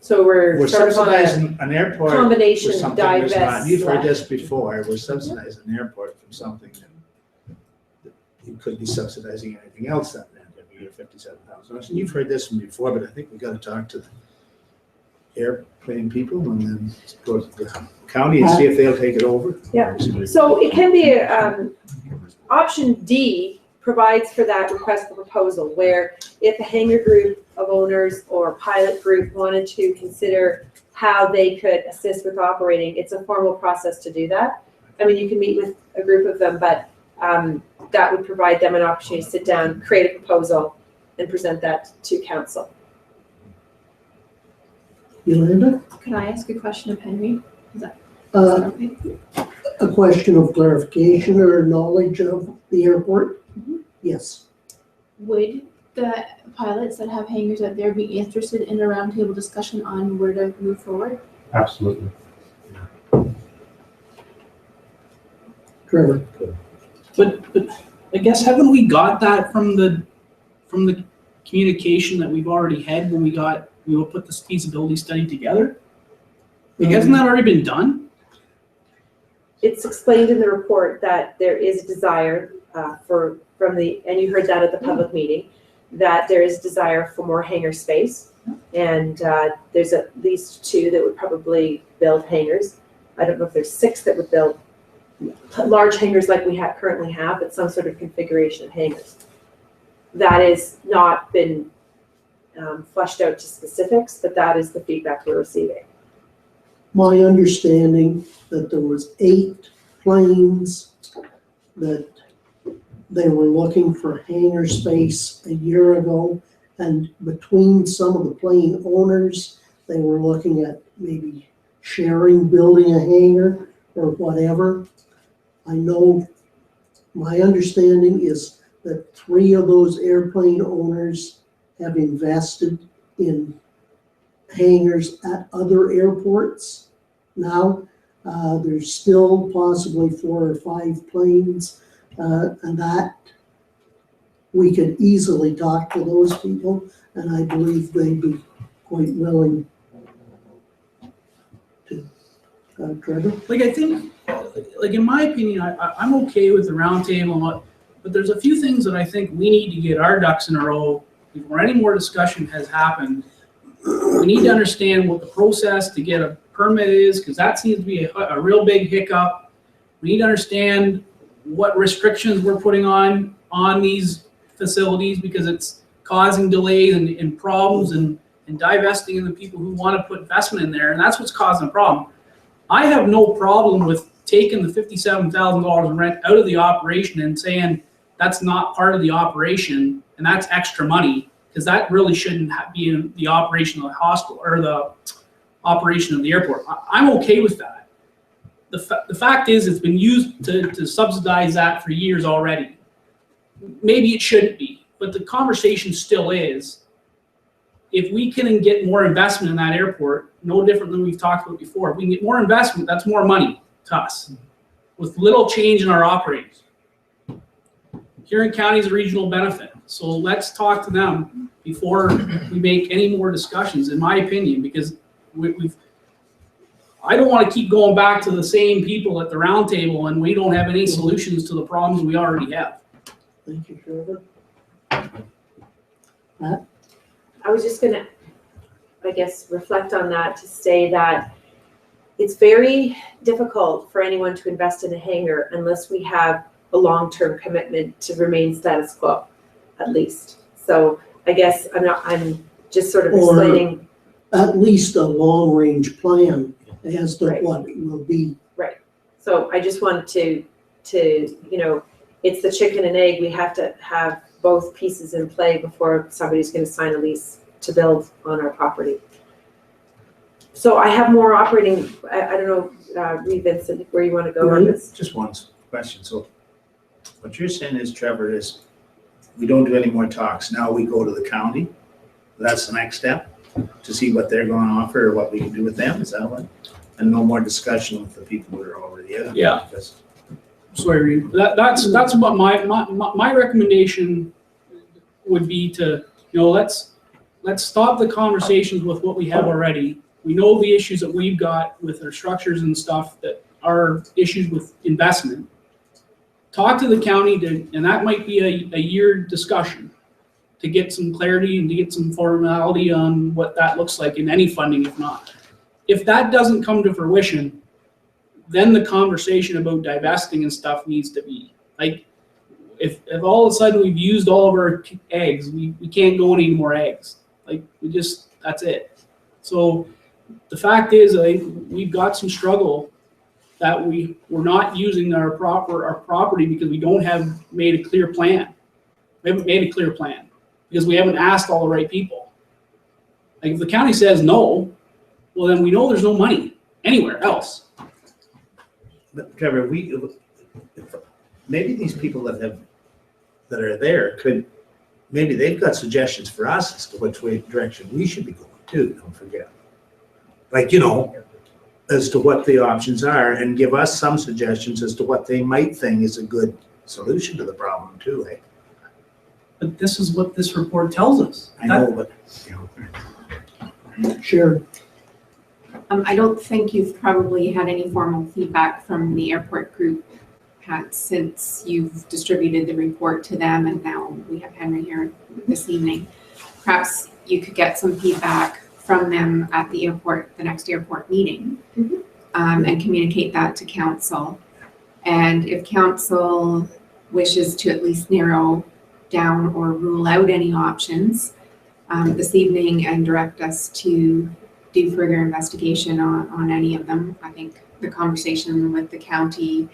so we're we're sort of on a subsidizing an airport for combination something that's not. divest. You've heard this before, we're subsidizing an airport from something that you could be subsidizing anything else that meant every year, $57,000. And you've heard this one before, but I think we gotta talk to the airplane people and then go to the county and see if they'll take it over. Yeah. So it can be, option D provides for that request for proposal, where if a hangar group of owners or pilot group wanted to consider how they could assist with operating, it's a formal process to do that. I mean, you can meet with a group of them, but that would provide them an opportunity to sit down, create a proposal, and present that to council. Yolanda? Could I ask a question of Henry? Is that okay? A question of clarification or knowledge of the airport? Yes. Would the pilots that have hangars out there be interested in a roundtable discussion on where to move forward? Absolutely. Trevor? But I guess haven't we got that from the communication that we've already had when we will put this feasibility study together? Like, hasn't that already been done? It's explained in the report that there is a desire and you heard that at the public meeting, that there is desire for more hangar space. And there's at least 2 that would probably build hangars. I don't know if there's 6 that would build large hangars like we currently have, but some sort of configuration of hangars. That has not been fleshed out to specifics, but that is the feedback we're receiving. My understanding that there was 8 planes that they were looking for hangar space a year ago, and between some of the plane owners, they were looking at maybe sharing, building a hangar or whatever. I know, my understanding is that 3 of those airplane owners have invested in hangars at other airports now. There's still possibly 4 or 5 planes, and that we could easily talk to those people, and I believe they'd be quite willing to. Trevor? Like, I think, like, in my opinion, I'm okay with the roundtable, but there's a few things that I think we need to get our ducks in a row before any more discussion has happened. We need to understand what the process to get a permit is, because that seems to be a real big hiccup. We need to understand what restrictions we're putting on these facilities because it's causing delays and problems and divesting in the people who want to put investment in there, and that's what's causing the problem. I have no problem with taking the $57,000 in rent out of the operation and saying that's not part of the operation and that's extra money, because that really shouldn't be in the operation of the hospital or the operation of the airport. I'm okay with that. The fact is it's been used to subsidize that for years already. Maybe it shouldn't be, but the conversation still is, if we can get more investment in that airport, no different than we've talked about before, if we can get more investment, that's more money to us with little change in our operations. Huron County is a regional benefit, so let's talk to them before we make any more discussions, in my opinion, because I don't want to keep going back to the same people at the round table and we don't have any solutions to the problems we already have. Thank you, Trevor. I was just gonna, I guess, reflect on that to say that it's very difficult for anyone to invest in a hangar unless we have a long-term commitment to remain status quo, at least. So I guess I'm just sort of Or explaining. at least a long-range plan as to Right. what it will be. So I just wanted to, you know, it's the chicken and egg. We have to have both pieces in play before somebody's gonna sign a lease to build on our property. So I have more operating, I don't know, Reed Vincent, where you wanna go on this? Just one question. So what you're saying is, Trevor, is we don't do any more talks. Now we go to the county. That's the next step to see what they're going to offer or what we can do with them. Is that what? And no more discussion with the people that are already in. Yeah. Because Sorry, Reed. That's what my recommendation would be to, you know, let's stop the conversations with what we have already. We know the issues that we've got with our structures and stuff that are issues with investment. Talk to the county and that might be a year discussion to get some clarity and to get some formality on what that looks like in any funding, if not. If that doesn't come to fruition, then the conversation about divesting and stuff needs to be, like, if all of a sudden we've used all of our eggs, we can't go any more eggs. Like, that's it. So the fact is, I think we've got some struggle that we're not using our property because we don't have made a clear plan. We haven't made a clear plan because we haven't asked all the right people. Like, if the county says no, well, then we know there's no money anywhere else. But Trevor, maybe these people that are there maybe they've got suggestions for us as to which direction we should be going too, don't forget. Like, you know, as to what the options are and give us some suggestions as to what they might think is a good solution to the problem too, eh? But this is what this report tells us. I know, but, you know. Sure. I don't think you've probably had any formal feedback from the airport group, Pat, since you've distributed the report to them, and now we have Henry here this evening. Perhaps you could get some feedback from them at the airport, the next airport meeting, and communicate that to council. And if council wishes to at least narrow down or rule out any options this evening and direct us to do further investigation on any of them, I think the conversation with the county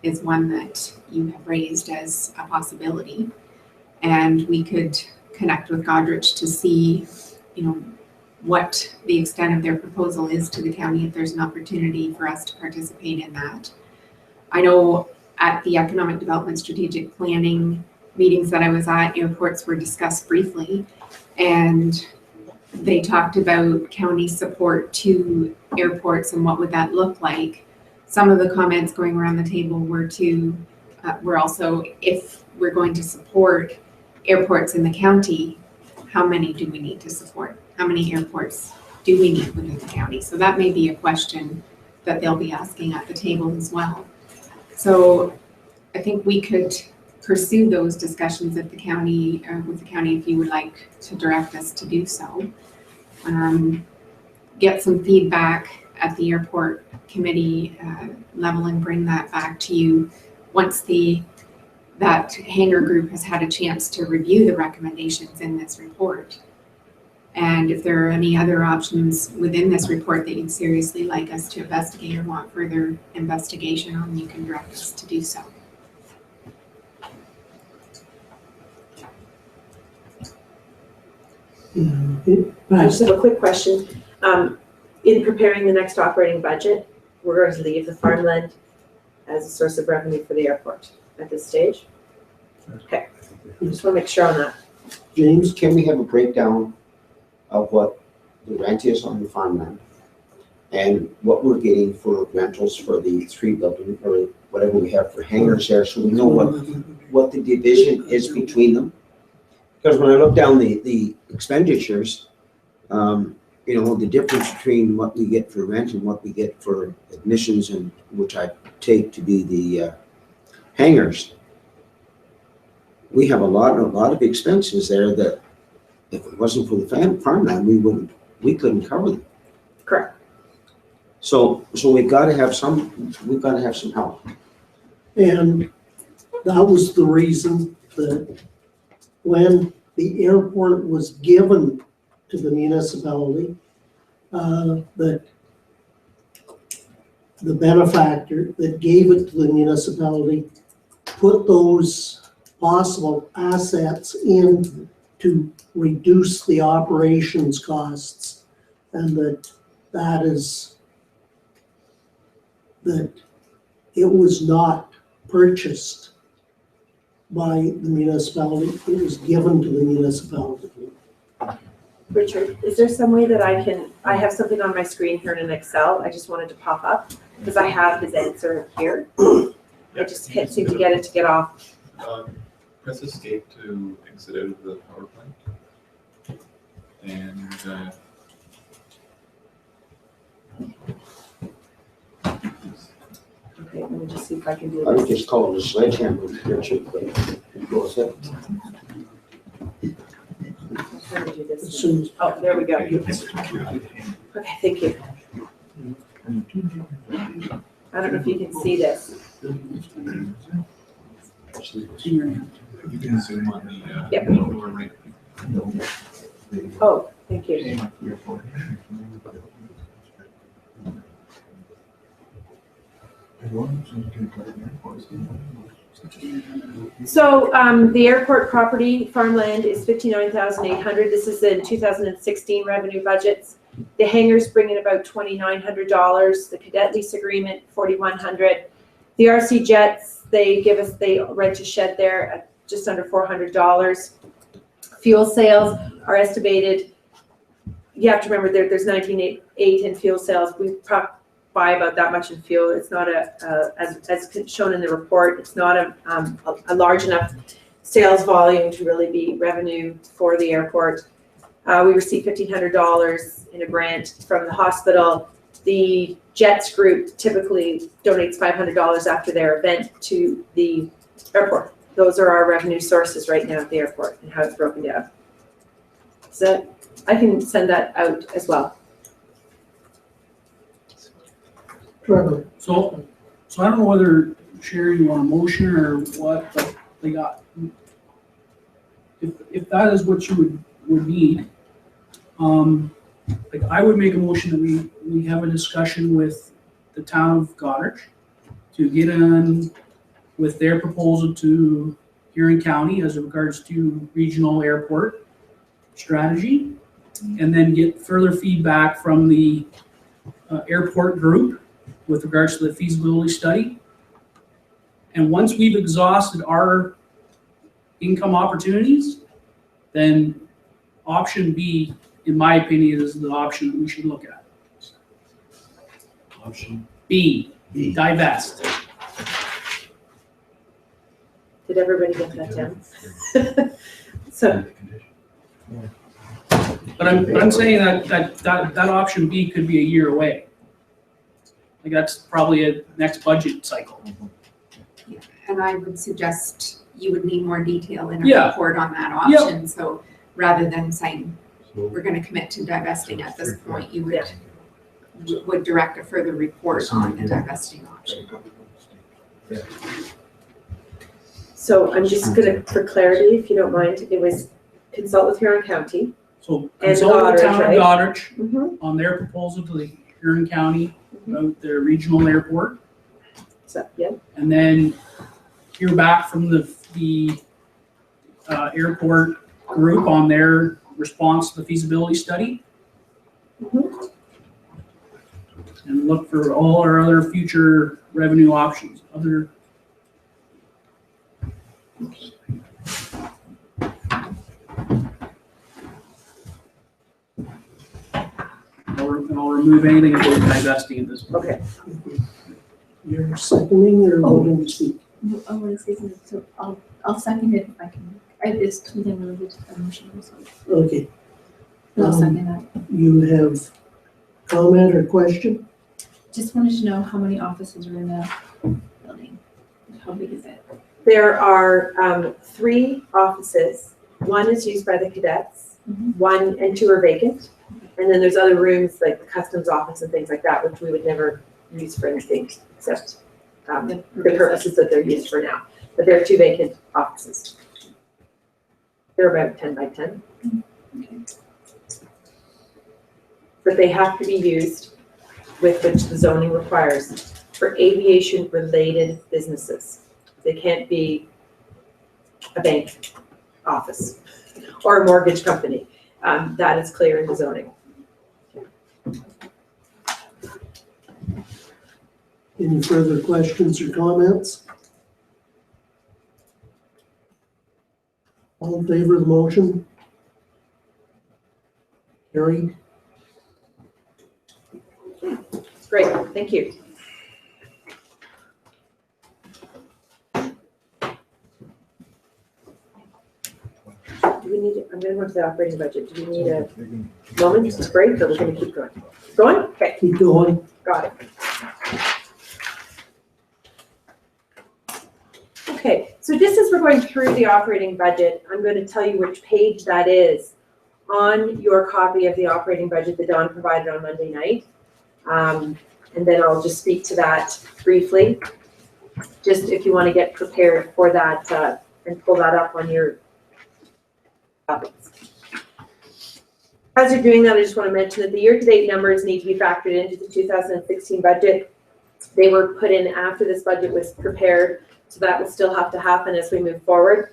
is one that you have raised as a possibility. And we could connect with Godrich to see, you know, what the extent of their proposal is to the county, if there's an opportunity for us to participate in that. I know at the Economic Development Strategic Planning meetings that I was at, airports were discussed briefly, and they talked about county support to airports and what would that look like. Some of the comments going around the table were also, if we're going to support airports in the county, how many do we need to support? How many airports do we need within the county? So that may be a question that they'll be asking at the table as well. So I think we could pursue those discussions at the county, with the county, if you would like to direct us to do so. Get some feedback at the airport committee level and bring that back to you once that hangar group has had a chance to review the recommendations in this report. And if there are any other options within this report that you'd seriously like us to investigate or want further investigation on, you can direct us to do so. I just have a quick question. In preparing the next operating budget, we're going to leave the farmland as a source of revenue for the airport at this stage. Okay, I just want to make sure on that. James, can we have a breakdown of what the rent is on the farmland and what we're getting for rentals for the 3 buildings or whatever we have for hangars there, so we know what the division is between them? Because when I look down the expenditures, the difference between what we get for rent and what we get for admissions, and which I take to be the hangars, we have a lot of expenses there that if it wasn't for the farmland, we couldn't cover them. Correct. So we've got to have some help. And that was the reason that when the airport was given to the municipality, that the benefactor that gave it to the municipality put those possible assets in to reduce the operations costs, and that it was not purchased by the municipality, it was given to the municipality. Richard, is there some way that I have something on my screen here in an Excel, I just wanted to pop up, because I have his answer here. I just can't seem to get it to get off. Press escape to exit out of the PowerPoint. And Okay, let me just see if I can do I would this. just call it a sledgehammer, Richard, but it goes up. I'm trying to do this. As soon as Oh, there we go. Okay, thank you. I don't know if you can see this. you can zoom on the Yep. lower right. Oh, thank you. So the airport property farmland is $59,800. This is in 2016 revenue budgets. The hangars bring in about $2,900. The cadet lease agreement, $4,100. The RC jets, they rent a shed there at just under $400. Fuel sales are estimated. You have to remember there's 19.8 in fuel sales. We buy about that much in fuel. It's not as shown in the report, it's not a large enough sales volume to really be revenue for the airport. We received $1,500 in a grant from the hospital. The Jets group typically donates $500 after their event to the airport. Those are our revenue sources right now at the airport and how it's broken down. So I can send that out as well. Trevor, So I don't know whether, Sherry, you want a motion or what, but they got, if that is what you would need, like I would make a motion that we have a discussion with the town of Goderich to get in with their proposal to Huron County as regards to regional airport strategy, and then get further feedback from the airport group with regards to the feasibility study. And once we've exhausted our income opportunities, then option B, in my opinion, is the option that we should look at. Option B, divest. Did everybody get that down? So, But I'm saying that option B could be a year away. Like that's probably a next budget cycle. And I would suggest you would need more detail in a Yeah. report on that option. So rather than saying, we're gonna commit to divesting at this point, you would direct a further report on the divesting option. So I'm just gonna, for clarity, if you don't mind, it was consult with Huron County. So And consult with the town of Goderich, Goderich Mm-hmm. on their proposal to the Huron County about their regional airport. So, yeah, And then hear back from the airport group on their response to the feasibility study. Mhm. And look for all our other future revenue options, I'll remove anything about divesting at this point. okay. You're seconding or voting to speak? No, I want to say something, so I'll second it if I can. It's something related to the motion also. Okay, I'll Um, second that. you have comment or question? Just wanted to know how many offices are in the building? How big is it? There are 3 offices. One is used by the cadets, Mhm. 1 and 2 are vacant. And then there's other rooms like the customs office and things like that, which we would never use for anything except the purposes that they're used for now. But there are 2 vacant offices. They're about 10 by 10. Okay. But they have to be used with which the zoning requires for aviation-related businesses. They can't be a bank office or a mortgage company. That is clear in the zoning. Any further questions or comments? All in favor of the motion? Carried. Great, thank you. Do we need, I'm gonna go to the operating budget. Do we need a moment to break or we're gonna keep going? Going? Okay, Keep going. got it. Okay, so just as we're going through the operating budget, I'm going to tell you which page that is on your copy of the operating budget that Dawn provided on Monday night. And then I'll just speak to that briefly, just if you want to get prepared for that and pull that up on your copies. As you're doing that, I just want to mention that the year-to-date numbers need to be factored into the 2016 budget. They were put in after this budget was prepared, so that will still have to happen as we move forward.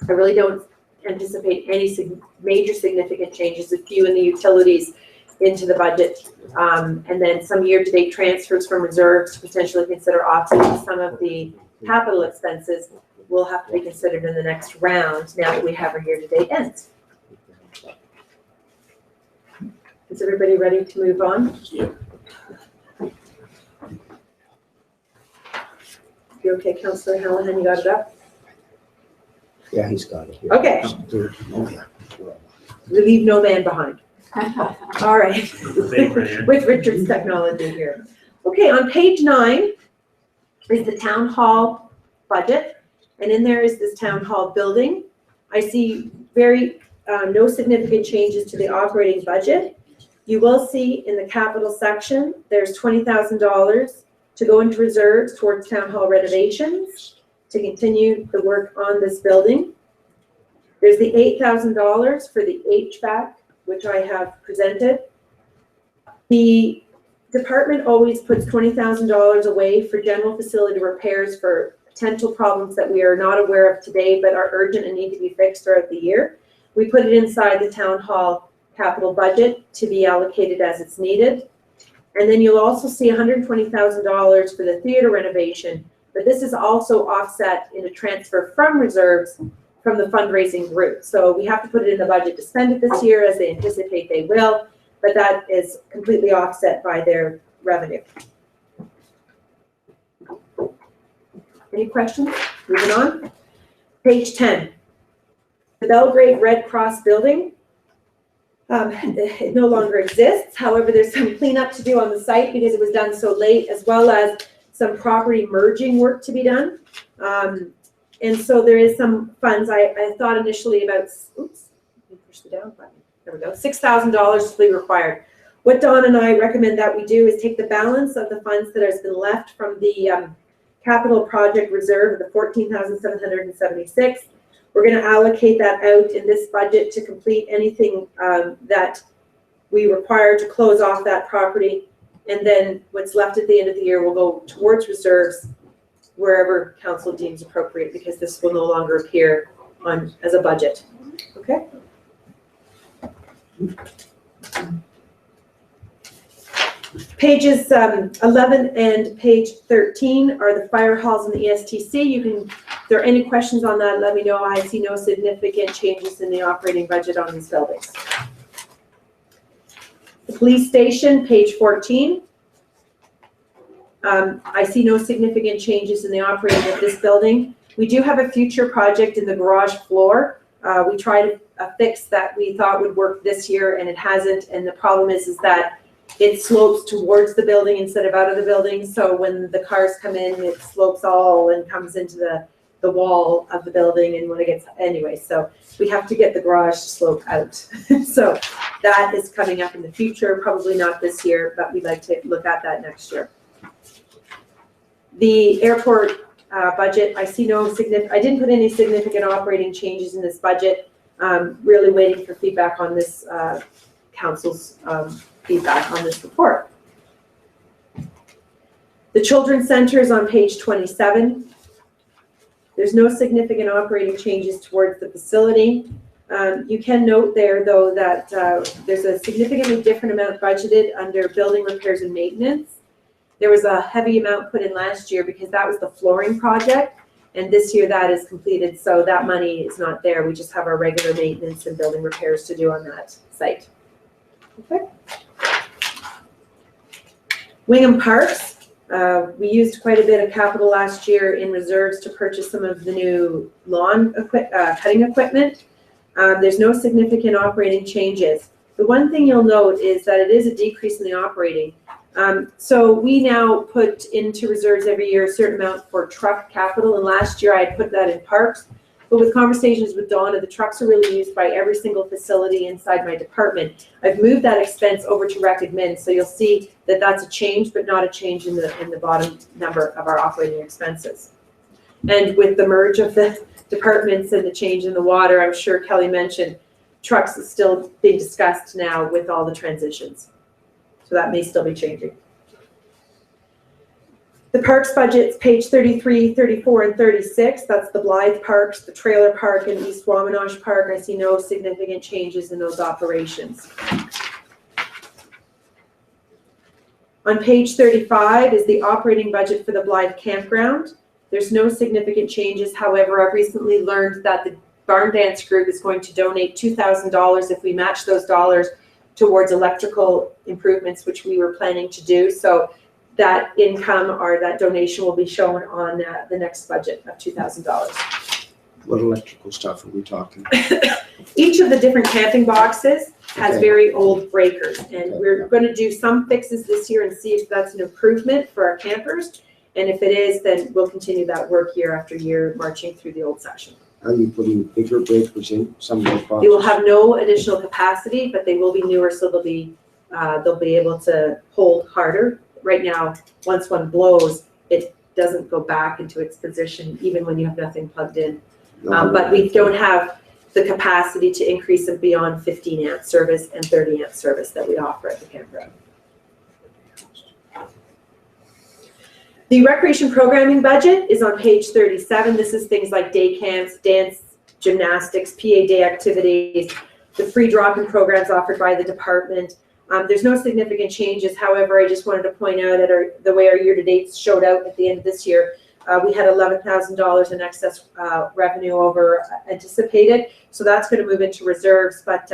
I really don't anticipate any major significant changes, a few in the utilities into the budget. And then some year-to-date transfers from reserves to potentially consider offsetting some of the capital expenses will have to be considered in the next round now that we have our year-to-date ends. Is everybody ready to move on? Yeah. You okay, Councillor Hallahan, you got it up? Yeah, he's got it here. Okay, Oh, yeah. we leave no man behind. All right. Big right here. With Richard's technology here. Okay, on page 9 is the town hall budget, and in there is this town hall building. I see no significant changes to the operating budget. You will see in the capital section, there's $20,000 to go into reserves towards town hall renovations to continue the work on this building. There's the $8,000 for the HVAC, which I have presented. The department always puts $20,000 away for general facility repairs for potential problems that we are not aware of today but are urgent and need to be fixed throughout the year. We put it inside the town hall capital budget to be allocated as it's needed. And then you'll also see $120,000 for the theater renovation, but this is also offset in a transfer from reserves from the fundraising group. So we have to put it in the budget to spend it this year as they anticipate they will, but that is completely offset by their revenue. Any questions? Moving on. Page 10. The Belgrade Red Cross building. It no longer exists. However, there's some cleanup to do on the site because it was done so late, as well as some property merging work to be done. And so there is some funds. I thought initially about, oops, let me push the down button. There we go, $6,000 to be required. What Dawn and I recommend that we do is take the balance of the funds that has been left from the capital project reserve of the 14,776. We're gonna allocate that out in this budget to complete anything that we require to close off that property. And then what's left at the end of the year will go towards reserves wherever council deems appropriate, because this will no longer appear on as a budget. Okay? Pages 11 and page 13 are the fire halls and the ESTC. You can, if there are any questions on that, let me know. I see no significant changes in the operating budget on these buildings. The police station, page 14. I see no significant changes in the operating of this building. We do have a future project in the garage floor. We tried a fix that we thought would work this year and it hasn't. And the problem is that it slopes towards the building instead of out of the building. So when the cars come in, it slopes all and comes into the wall of the building. And when it gets, anyway, so we have to get the garage to slope out. So that is coming up in the future, probably not this year, but we'd like to look at that next year. The airport budget, I see no significant, I didn't put any significant operating changes in this budget. Really waiting for feedback on this, council's feedback on this report. The children's center is on page 27. There's no significant operating changes towards the facility. You can note there, though, that there's a significantly different amount budgeted under building repairs and maintenance. There was a heavy amount put in last year because that was the flooring project, and this year that is completed, so that money is not there. We just have our regular maintenance and building repairs to do on that site. Okay. Wingham Parks, we used quite a bit of capital last year in reserves to purchase some of the new lawn cutting equipment. There's no significant operating changes. The one thing you'll note is that it is a decrease in the operating. So we now put into reserves every year a certain amount for truck capital, and last year I put that in parks. But with conversations with Donna, the trucks are really used by every single facility inside my department. I've moved that expense over to rec admin, so you'll see that that's a change, but not a change in the bottom number of our operating expenses. And with the merge of the departments and the change in the water, I'm sure Kelly mentioned, trucks is still being discussed now with all the transitions. So that may still be changing. The parks budget's page 33, 34, and 36. That's the Blythe Parks, the Trailer Park, and East Wamanosh Park. I see no significant changes in those operations. On page 35 is the operating budget for the Blythe Campground. There's no significant changes. However, I've recently learned that the Barn Dance Group is going to donate $2,000 if we match those dollars towards electrical improvements, which we were planning to do. So that income or that donation will be shown on the next budget of $2,000. What electrical stuff are we talking? Each of the different camping boxes has very old breakers, and we're going to do some fixes this year and see if that's an improvement for our campers. And if it is, then we'll continue that work year after year, marching through the old section. Are you putting bigger breakers in some of those boxes? They will have no additional capacity, but they will be newer, so they'll be able to hold harder. Right now, once one blows, it doesn't go back into its position, even when you have nothing plugged in. But we don't have the capacity to increase them beyond 15 amp service and 30 amp service that we offer at the campground. The recreation programming budget is on page 37. This is things like day camps, dance, gymnastics, PA day activities, the free drop-in programs offered by the department. There's no significant changes. However, I just wanted to point out that the way our year-to-dates showed out at the end of this year, we had $11,000 in excess revenue over anticipated. So that's going to move into reserves, but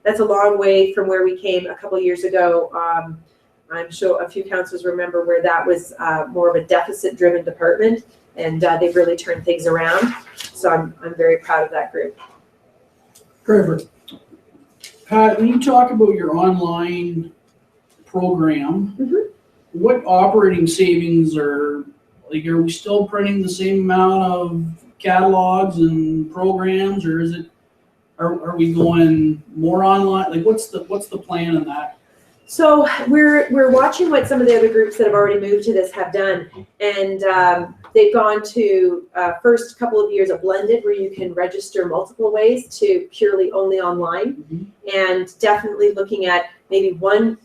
that's a long way from where we came a couple years ago. I'm sure a few councils remember where that was more of a deficit-driven department, and they've really turned things around. So I'm very proud of that group. Perfect. Pat, when you talk about your online program, what operating savings are we still printing the same amount of catalogs and programs, or is it, are we going more online? Like what's the plan on that? So we're watching what some of the other groups that have already moved to this have done, and they've gone to, first couple of years a blended where you can register multiple ways to purely only online. And definitely looking at maybe one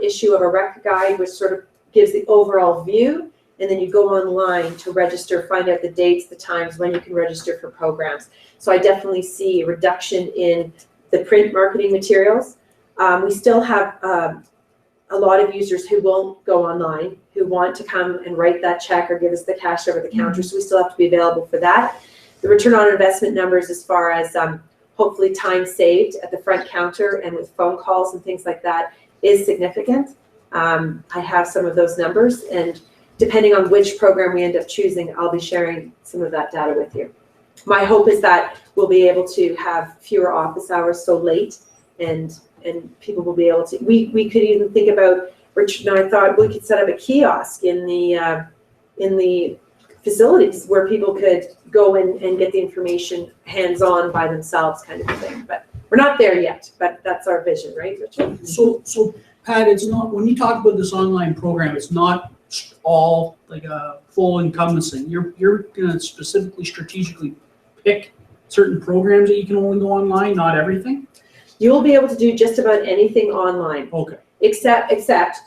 issue of a rec guide, which sort of gives the overall view. And then you go online to register, find out the dates, the times when you can register for programs. So I definitely see a reduction in the print marketing materials. We still have a lot of users who won't go online, who want to come and write that check or give us the cash over the counter. So we still have to be available for that. The return on investment numbers as far as hopefully time saved at the front counter and with phone calls and things like that is significant. I have some of those numbers, and depending on which program we end up choosing, I'll be sharing some of that data with you. My hope is that we'll be able to have fewer office hours so late, and people will be able to, we could even think about, Richard and I thought we could set up a kiosk in the facilities where people could go in and get the information hands-on by themselves, kind of a thing. But we're not there yet, but that's our vision, right, Richard? So Pat, it's not, when you talk about this online program, it's not all like a full encompassing. You're gonna specifically strategically pick certain programs that you can only go online, not everything? You will be able to do just about anything online. Okay. Except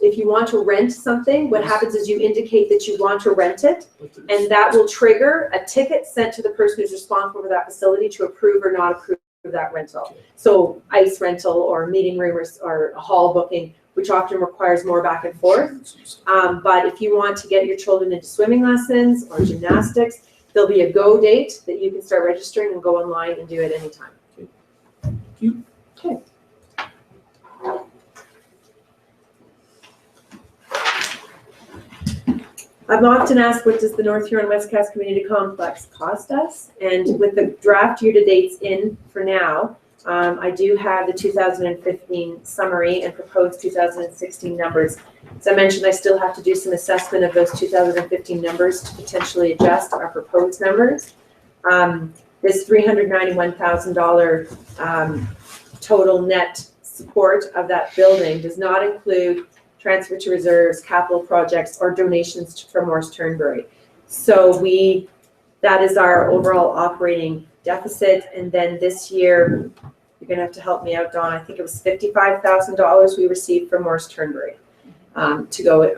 if you want to rent something, what happens is you indicate that you want to rent it, and that will trigger a ticket sent to the person who's responsible for that facility to approve or not approve that rental. So ice rental or meeting room or a hall booking, which often requires more back and forth. But if you want to get your children into swimming lessons or gymnastics, there'll be a go date that you can start registering and go online and do it anytime. Thank you. Okay. I'm often asked, what does the North Huron Westcast Community Complex cost us? And with the draft year-to-dates in for now, I do have the 2015 summary and proposed 2016 numbers. As I mentioned, I still have to do some assessment of those 2015 numbers to potentially adjust our proposed numbers. This $391,000 total net support of that building does not include transfer to reserves, capital projects, or donations from Morris Turnberry. So that is our overall operating deficit. And then this year, you're gonna have to help me out, Dawn. I think it was $55,000 we received from Morris Turnberry to go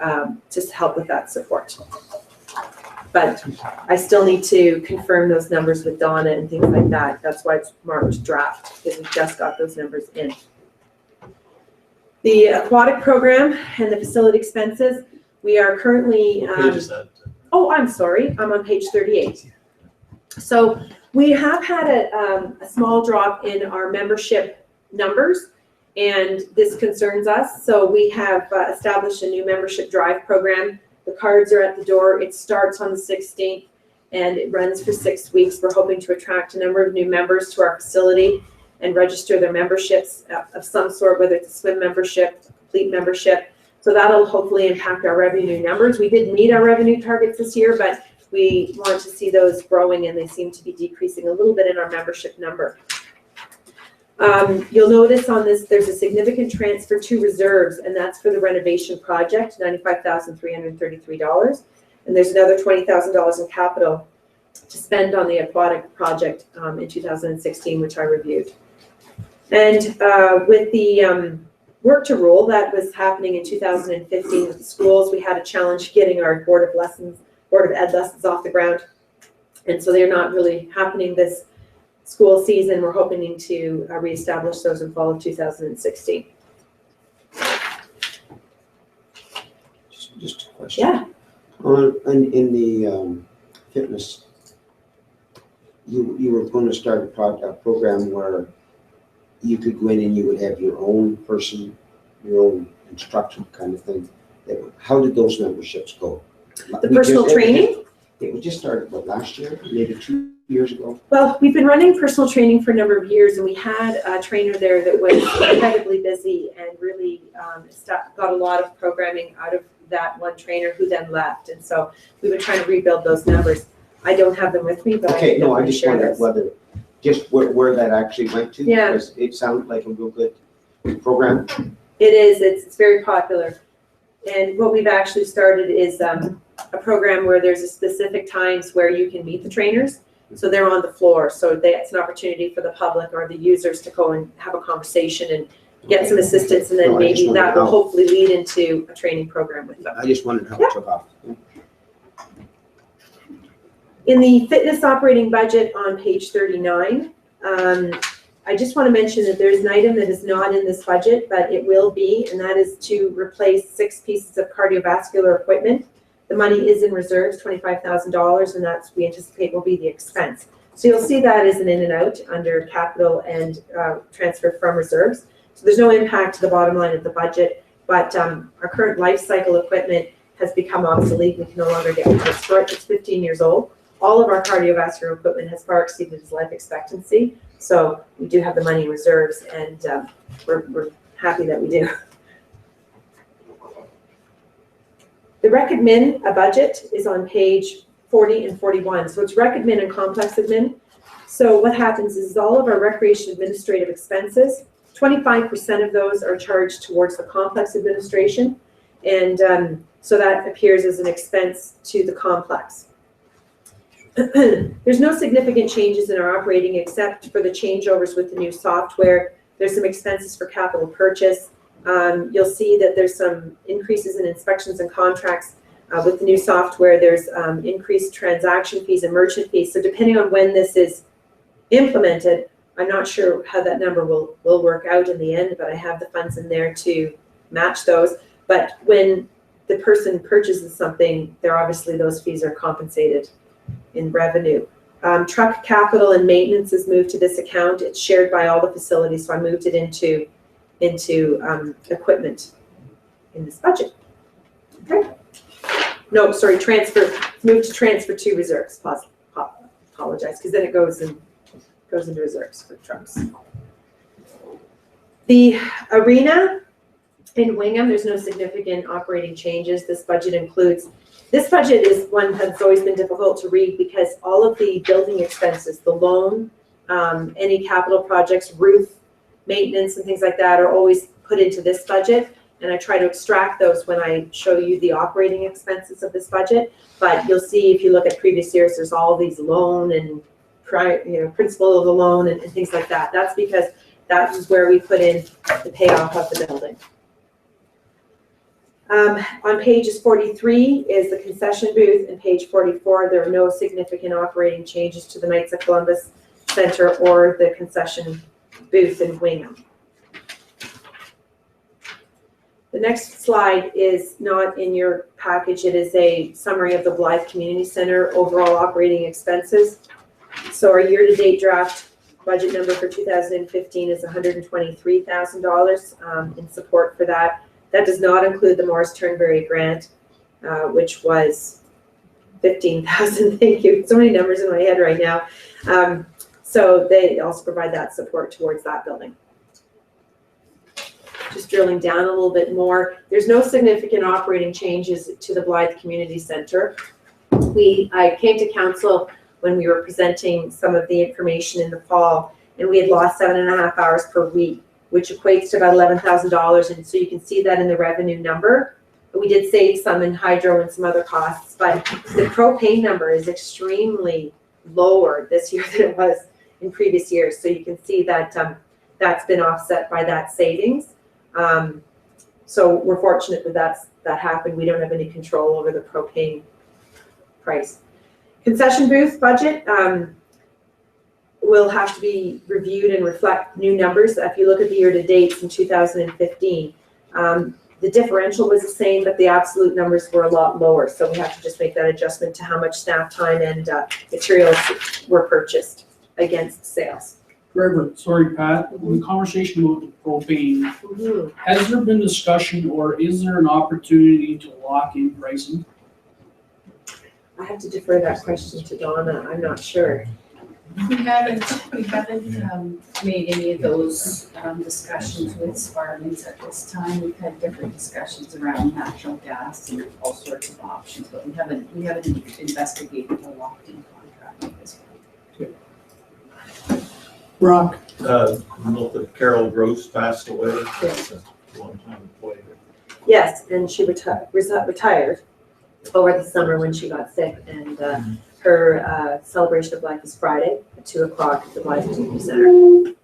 to help with that support. But I still need to confirm those numbers with Donna and things like that. That's why it's marked draft, because we just got those numbers in. The aquatic program and the facility expenses, we are currently, What page is that? oh, I'm sorry, I'm on page 38. So we have had a small drop in our membership numbers, and this concerns us. So we have established a new membership drive program. The cards are at the door. It starts on the 16th and it runs for 6 weeks. We're hoping to attract a number of new members to our facility and register their memberships of some sort, whether it's a swim membership, a complete membership. So that'll hopefully impact our revenue numbers. We did meet our revenue targets this year, but we want to see those growing, and they seem to be decreasing a little bit in our membership number. You'll notice on this, there's a significant transfer to reserves, and that's for the renovation project, $95,333. And there's another $20,000 in capital to spend on the aquatic project in 2016, which I reviewed. And with the work to rule that was happening in 2015 with the schools, we had a challenge getting our Board of Ed lessons off the ground. And so they're not really happening this school season. We're hoping to reestablish those in fall of 2016. Just a question. Yeah. In the fitness, you were going to start a program where you could go in and you would have your own person, your own instructor kind of thing. How did those memberships go? The personal training? It was just started, last year, maybe 2 years ago? Well, we've been running personal training for a number of years, and we had a trainer there that was incredibly busy and really got a lot of programming out of that one trainer who then left. And so we've been trying to rebuild those numbers. I don't have them with me, but okay, no, I can just share wondered those. whether, just where that actually went to. Yeah. Because it sounded like a real good program. It is. It's very popular. And what we've actually started is a program where there's a specific times where you can meet the trainers. So they're on the floor, so that's an opportunity for the public or the users to go and have a conversation and get some assistance, and then No, I just maybe that will wondered how- hopefully lead into a training program with them. I just wondered how it took off. In the fitness operating budget on page 39, I just want to mention that there's an item that is not in this budget, but it will be, and that is to replace 6 pieces of cardiovascular equipment. The money is in reserves, $25,000, and that's, we anticipate, will be the expense. So you'll see that as an in and out under capital and transfer from reserves. So there's no impact to the bottom line of the budget, but our current life cycle equipment has become obsolete. We can no longer get parts for it. It's 15 years old. All of our cardiovascular equipment has far exceeded its life expectancy. So we do have the money in reserves, and we're happy that we do. The rec admin budget is on page 40 and 41. So it's rec admin and complex admin. So what happens is all of our recreation administrative expenses, 25% of those are charged towards the complex administration. And so that appears as an expense to the complex. There's no significant changes in our operating except for the changeovers with the new software. There's some expenses for capital purchase. You'll see that there's some increases in inspections and contracts with the new software. There's increased transaction fees and merchant fees. So depending on when this is implemented, I'm not sure how that number will work out in the end, but I have the funds in there to match those. But when the person purchases something, obviously those fees are compensated in revenue. Truck capital and maintenance is moved to this account. It's shared by all the facilities, so I moved it into equipment in this budget. Okay. No, sorry, transfer, moved to transfer to reserves. Apologize, because then it goes into reserves for trucks. The arena in Wingham, there's no significant operating changes. This budget is one that's always been difficult to read because all of the building expenses, the loan, any capital projects, roof maintenance and things like that are always put into this budget. And I try to extract those when I show you the operating expenses of this budget. But you'll see if you look at previous years, there's all these loan and principal of the loan and things like that. That's because that is where we put in the payoff of the building. On pages 43 is the concession booth, and page 44, there are no significant operating changes to the Knights of Columbus Center or the concession booth in Wingham. The next slide is not in your package. It is a summary of the Blythe Community Center overall operating expenses. So our year-to-date draft budget number for 2015 is $123,000 in support for that. That does not include the Morris Turnberry grant, which was $15,000. Thank you. So many numbers in my head right now. So they also provide that support towards that building. Just drilling down a little bit more, there's no significant operating changes to the Blythe Community Center. I came to council when we were presenting some of the information in the fall, and we had lost 7.5 hours per week, which equates to about $11,000. And so you can see that in the revenue number. But we did save some in hydro and some other costs, but the propane number is extremely lower this year than it was in previous years. So you can see that that's been offset by that savings. So we're fortunate that that happened. We don't have any control over the propane price. Concession booth budget will have to be reviewed and reflect new numbers. If you look at the year-to-dates in 2015, the differential was the same, but the absolute numbers were a lot lower. So we have to just make that adjustment to how much staff time and materials were purchased against sales. Trevor, sorry, Pat, the conversation about the propane, has there been discussion or is there an opportunity to lock in pricing? I have to defer that question to Donna. I'm not sure. We haven't made any of those discussions with Spartans at this time. We've had different discussions around natural gas and all sorts of options, but we haven't investigated a locked-in contract at this point. Brock, Carol Gross passed away. That's a long time employee. Yes, and she retired. over the summer when she got sick, and her celebration of life is Friday at 2:00 at the Blythe Community Center.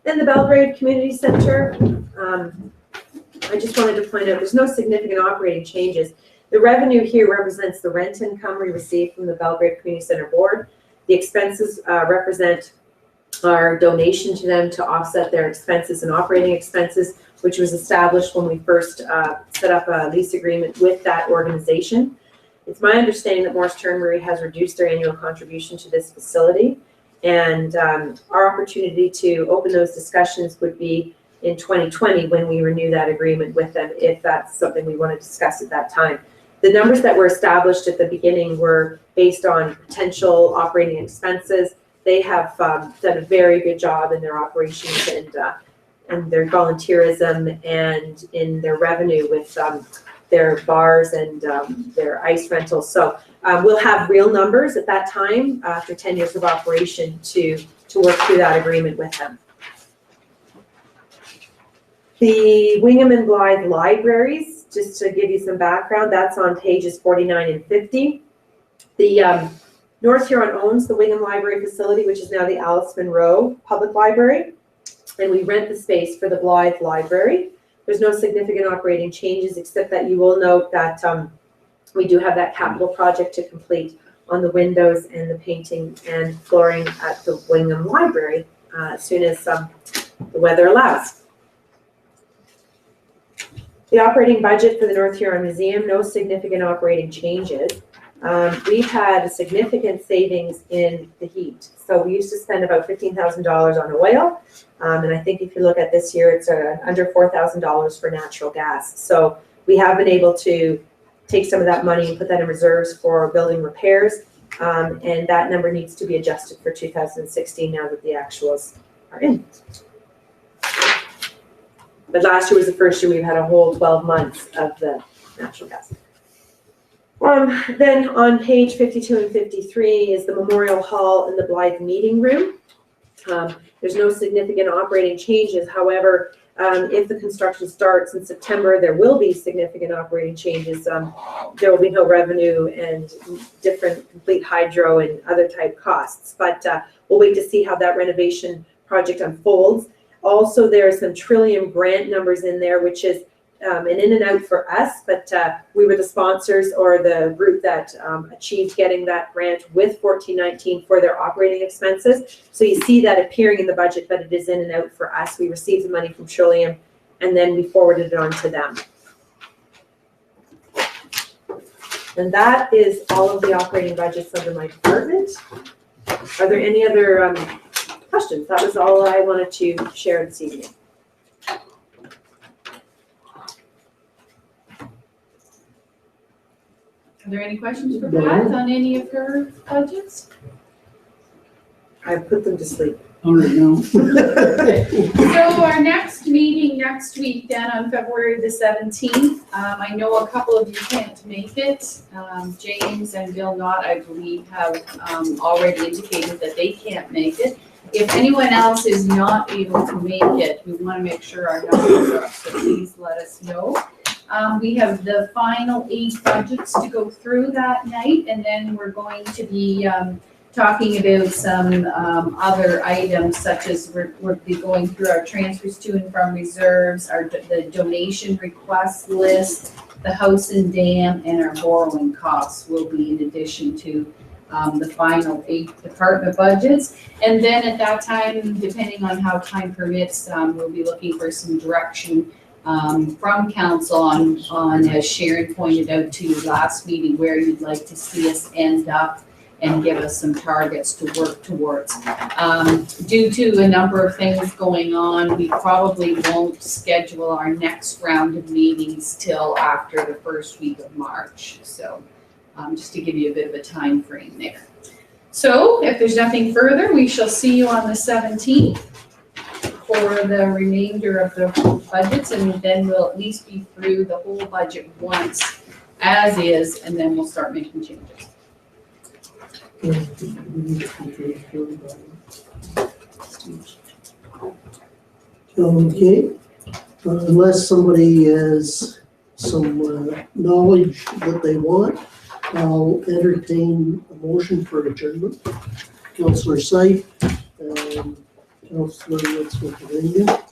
Then the Belgrade Community Center, I just wanted to point out there's no significant operating changes. The revenue here represents the rent income we receive from the Belgrade Community Center Board. The expenses represent our donation to them to offset their expenses and operating expenses, which was established when we first set up a lease agreement with that organization. It's my understanding that Morris Turnberry has reduced their annual contribution to this facility, and our opportunity to open those discussions would be in 2020 when we renew that agreement with them, if that's something we want to discuss at that time. The numbers that were established at the beginning were based on potential operating expenses. They have done a very good job in their operations and their volunteerism and in their revenue with their bars and their ice rentals. So we'll have real numbers at that time after 10 years of operation to work through that agreement with them. The Wingham and Blythe libraries, just to give you some background, that's on pages 49 and 50. The North Huron owns the Wingham Library facility, which is now the Alice Munro Public Library, and we rent the space for the Blythe Library. There's no significant operating changes, except that you will note that we do have that capital project to complete on the windows and the painting and flooring at the Wingham Library as soon as the weather allows. The operating budget for the North Huron Museum, no significant operating changes. We've had significant savings in the heat. So we used to spend about $15,000 on oil. And I think if you look at this year, it's under $4,000 for natural gas. So we have been able to take some of that money and put that in reserves for building repairs. And that number needs to be adjusted for 2016 now that the actuals are in. But last year was the first year we've had a whole 12 months of the natural gas. Then on page 52 and 53 is the Memorial Hall and the Blythe Meeting Room. There's no significant operating changes. However, if the construction starts in September, there will be significant operating changes. There will be no revenue and different complete hydro and other type costs. But we'll wait to see how that renovation project unfolds. Also, there are some Trillium grant numbers in there, which is an in and out for us, but we were the sponsors or the group that achieved getting that grant with 1419 for their operating expenses. So you see that appearing in the budget, but it is in and out for us. We received the money from Trillium and then we forwarded it on to them. And that is all of the operating budgets under my department. Are there any other questions? That was all I wanted to share this evening. Are there any questions for Pat on any of her budgets? I put them to sleep. All right, no. So our next meeting next week, then on February the 17th, I know a couple of you can't make it. James and Bill Knott, I believe, have already indicated that they can't make it. If anyone else is not able to make it, we want to make sure our numbers are up, so please let us know. We have the final 8 budgets to go through that night, and then we're going to be talking about some other items, such as we'll be going through our transfers to and from reserves, the donation request list, the house and dam, and our borrowing costs will be in addition to the final 8 department budgets. And then at that time, depending on how time permits, we'll be looking for some direction from council on, as Sharon pointed out to you last meeting, where you'd like to see us end up and give us some targets to work towards. Due to a number of things going on, we probably won't schedule our next round of meetings till after the first week of March. So just to give you a bit of a time frame there. So if there's nothing further, we shall see you on the 17th for the remainder of the budgets, and then we'll at least be through the whole budget once as is, and then we'll start making changes. Okay, Unless somebody has some knowledge that they want, I'll entertain a motion for adjournment. Councillor Syfe, Councillor Woods-Mcvillian.